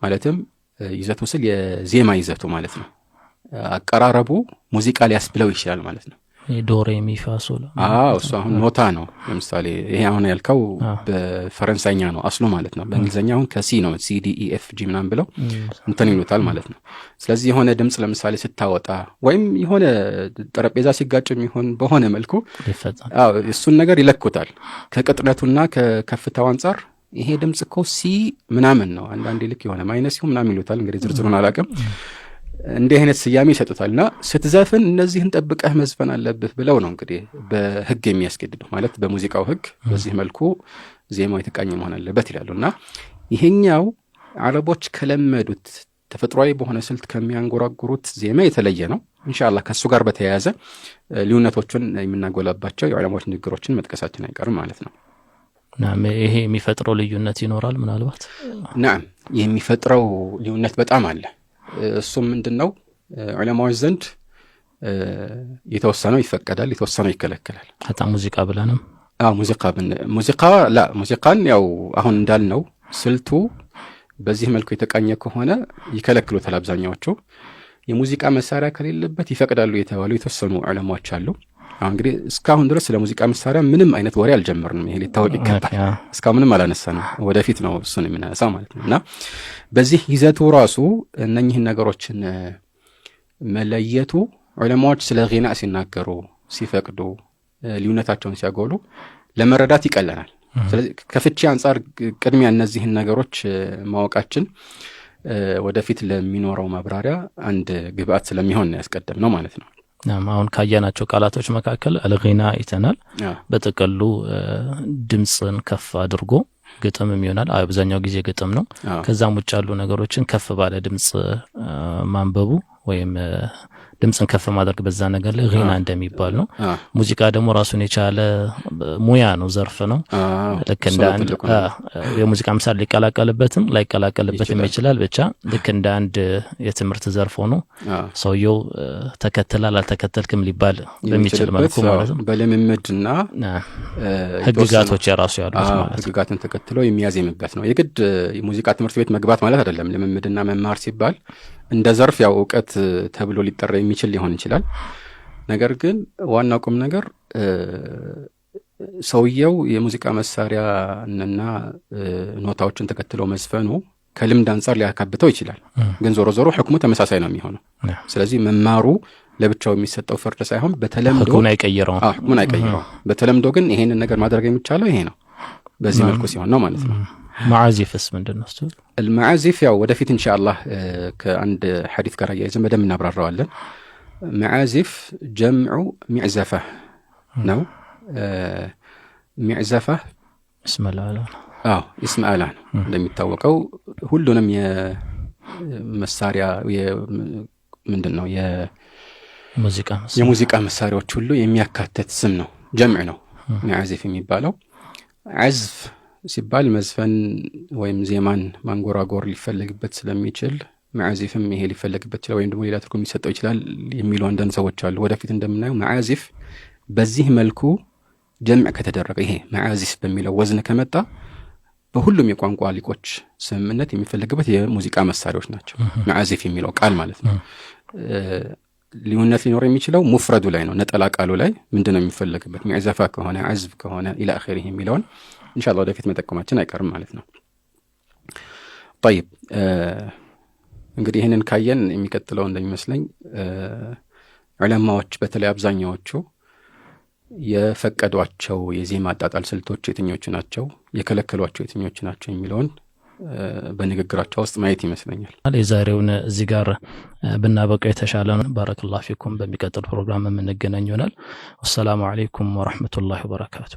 Speaker 5: ማለትም ይዘቱ ስል የዜማ ይዘቱ ማለት ነው አቀራረቡ ሙዚቃ ሊያስብለው ይችላል ማለት ነው።
Speaker 4: ዶሬ ሚፋሶል
Speaker 5: እሱ አሁን ኖታ ነው። ለምሳሌ ይሄ አሁን ያልከው በፈረንሳይኛ ነው አስሉ ማለት ነው። በእንግሊዘኛ አሁን ከሲ ነው ሲ ዲ ኢ ኤፍ ጂ ምናምን ብለው እንትን ይሉታል ማለት ነው። ስለዚህ የሆነ ድምጽ ለምሳሌ ስታወጣ ወይም የሆነ ጠረጴዛ ሲጋጭም ይሆን በሆነ መልኩ እሱን ነገር ይለኩታል ከቅጥነቱና ከከፍታው አንፃር። ይሄ ድምጽ እኮ ሲ ምናምን ነው። አንዳንዴ ልክ የሆነ ማይነስ ይሁን ምናምን ይሉታል። እንግዲህ ዝርዝሩን አላውቅም። እንዲህ አይነት ስያሜ ይሰጡታልና ስትዘፍን እነዚህን ጠብቀህ መዝፈን አለብህ ብለው ነው እንግዲህ በህግ የሚያስገድደው ማለት በሙዚቃው ህግ በዚህ መልኩ ዜማው የተቃኘ መሆን አለበት ይላሉና ይሄኛው አረቦች ከለመዱት ተፈጥሯዊ በሆነ ስልት ከሚያንጎራጉሩት ዜማ የተለየ ነው። ኢንሻአላህ ከሱ ጋር በተያያዘ ልዩነቶችን የምናጎላባቸው የዑለማዎች ንግግሮችን መጥቀሳችን አይቀርም ማለት ነው።
Speaker 4: ናም ይሄ የሚፈጥረው ልዩነት ይኖራል ምናልባት?
Speaker 5: ናም የሚፈጥረው ልዩነት በጣም አለ። እሱም ምንድነው ዑለማዎች ዘንድ የተወሰነው ይፈቀዳል፣ የተወሰነው ይከለከላል።
Speaker 4: ሀታ ሙዚቃ ብለንም
Speaker 5: ሙዚቃን ያው አሁን እንዳልነው ስልቱ በዚህ መልኩ የተቃኘ ከሆነ ይከለክሉታል አብዛኛዎቹ። የሙዚቃ መሳሪያ ከሌለበት ይፈቅዳሉ የተባሉ የተወሰኑ ዑለማዎች አሉ። አሁን እንግዲህ እስካሁን ድረስ ስለ ሙዚቃ መሳሪያ ምንም አይነት ወሬ አልጀመርንም። ይሄ ሊታወቅ ይገባል። እስካሁን ምንም አላነሳንም። ወደፊት ነው እሱን የምናነሳው ማለት ነው። እና በዚህ ይዘቱ ራሱ እነኚህን ነገሮችን መለየቱ ዑለማዎች ስለ ጊና ሲናገሩ ሲፈቅዱ ልዩነታቸውን ሲያጎሉ ለመረዳት ይቀለናል። ስለዚህ ከፍቺ አንፃር ቅድሚያ እነዚህን ነገሮች ማወቃችን ወደፊት ለሚኖረው ማብራሪያ አንድ ግብአት ስለሚሆን ያስቀደም ነው ማለት ነው።
Speaker 4: አሁን ካያናቸው ቃላቶች መካከል አልጊና ይተናል። በጥቅሉ ድምጽን ከፍ አድርጎ ግጥምም ይሆናል። አብዛኛው ጊዜ ግጥም ነው። ከዛም ውጭ ያሉ ነገሮችን ከፍ ባለ ድምጽ ማንበቡ ወይም ድምጽን ከፍ ማድረግ በዛ ነገር ላይ ጊና እንደሚባል ነው። ሙዚቃ ደግሞ ራሱን የቻለ ሙያ ነው፣ ዘርፍ ነው። ልክ እንደ አንድ የሙዚቃ ምሳሌ ሊቀላቀልበትም ላይቀላቀልበትም ይችላል። ብቻ ልክ እንደ አንድ የትምህርት ዘርፍ ሆኖ ሰውየው ተከተላል አልተከተልክም ሊባል በሚችል መልኩ ማለት ነው።
Speaker 5: በልምምድና
Speaker 4: ህግጋቶች የራሱ ያሉት ማለት ነው።
Speaker 5: ህግጋትን ተከትሎ የሚያዜምበት ነው። የግድ የሙዚቃ ትምህርት ቤት መግባት ማለት አይደለም። ልምምድና መማር ሲባል እንደ ዘርፍ ያው ዕውቀት ተብሎ ሊጠራ የሚችል ሊሆን ይችላል። ነገር ግን ዋናው ቁም ነገር ሰውየው የሙዚቃ መሳሪያና ኖታዎችን ተከትሎ መዝፈኑ ከልምድ አንፃር ሊያካብተው ይችላል። ግን ዞሮ ዞሮ ህክሙ ተመሳሳይ ነው የሚሆነው። ስለዚህ መማሩ ለብቻው የሚሰጠው ፍርድ ሳይሆን በተለምዶ
Speaker 4: ህክሙን አይቀይረው።
Speaker 5: በተለምዶ ግን ይሄንን ነገር ማድረግ የሚቻለው ይሄ ነው፣ በዚህ መልኩ ሲሆን ነው ማለት ነው።
Speaker 4: ማዓዚፍስ ምንድነው?
Speaker 5: المعازف ያው ወደፊት ኢንሻአላህ ከአንድ ሐዲስ ጋር ያይዘን በደም እናብራራዋለን። معازف جمع معزفة ነው። معزفة
Speaker 4: اسم الآلة
Speaker 5: اسم آلة ነው። እንደሚታወቀው ሁሉንም የመሳሪያ ምንድነው የሙዚቃ መሳሪያዎች ሁሉ የሚያካትት ስም ነው፣ ጀምዕ ነው معازف የሚባለው። عزف ሲባል መዝፈን ወይም ዜማን ማንጎራጎር ሊፈለግበት ስለሚችል معازفም ይሄ ሊፈለግበት ይችላል፣ ወይም ደግሞ ሌላ ትርጉም ሊሰጠው ይችላል የሚሉ አንዳንድ ሰዎች አሉ። ወደፊት እንደምናየው معازف በዚህ መልኩ ጀምዕ ከተደረገ ይሄ معازف በሚለው ወዝን ከመጣ በሁሉም የቋንቋ ሊቆች ስምምነት የሚፈልግበት የሙዚቃ መሳሪያዎች ናቸው معازف የሚለው ቃል ማለት ነው። ሊሆነት ሊኖር የሚችለው ሙፍረዱ ላይ ነው፣ ነጠላ ቃሉ ላይ ምንድነው የሚፈልግበት معزفة ከሆነ عزف ከሆነ الى اخره የሚለውን ኢንሻአላህ ወደፊት መጠቀማችን አይቀርም ማለት ነው። طيب እንግዲህ ይሄንን ካየን የሚቀጥለው እንደሚመስለኝ ዑለማዎች በተለይ አብዛኛዎቹ የፈቀዷቸው የዜማ አጣጣል ስልቶች የትኞቹ ናቸው፣ የከለከሏቸው የትኞቹ ናቸው የሚለውን በንግግራቸው ውስጥ ማየት ይመስለኛል። የዛሬውን
Speaker 4: እዚህ ጋር ብናበቀው የተሻለ ነው። ባረከላሁ ፊኩም። በሚቀጥለው ፕሮግራም የምንገናኝ ይሆናል። ወሰላሙ አለይኩም ወራህመቱላሂ ወበረካቱ።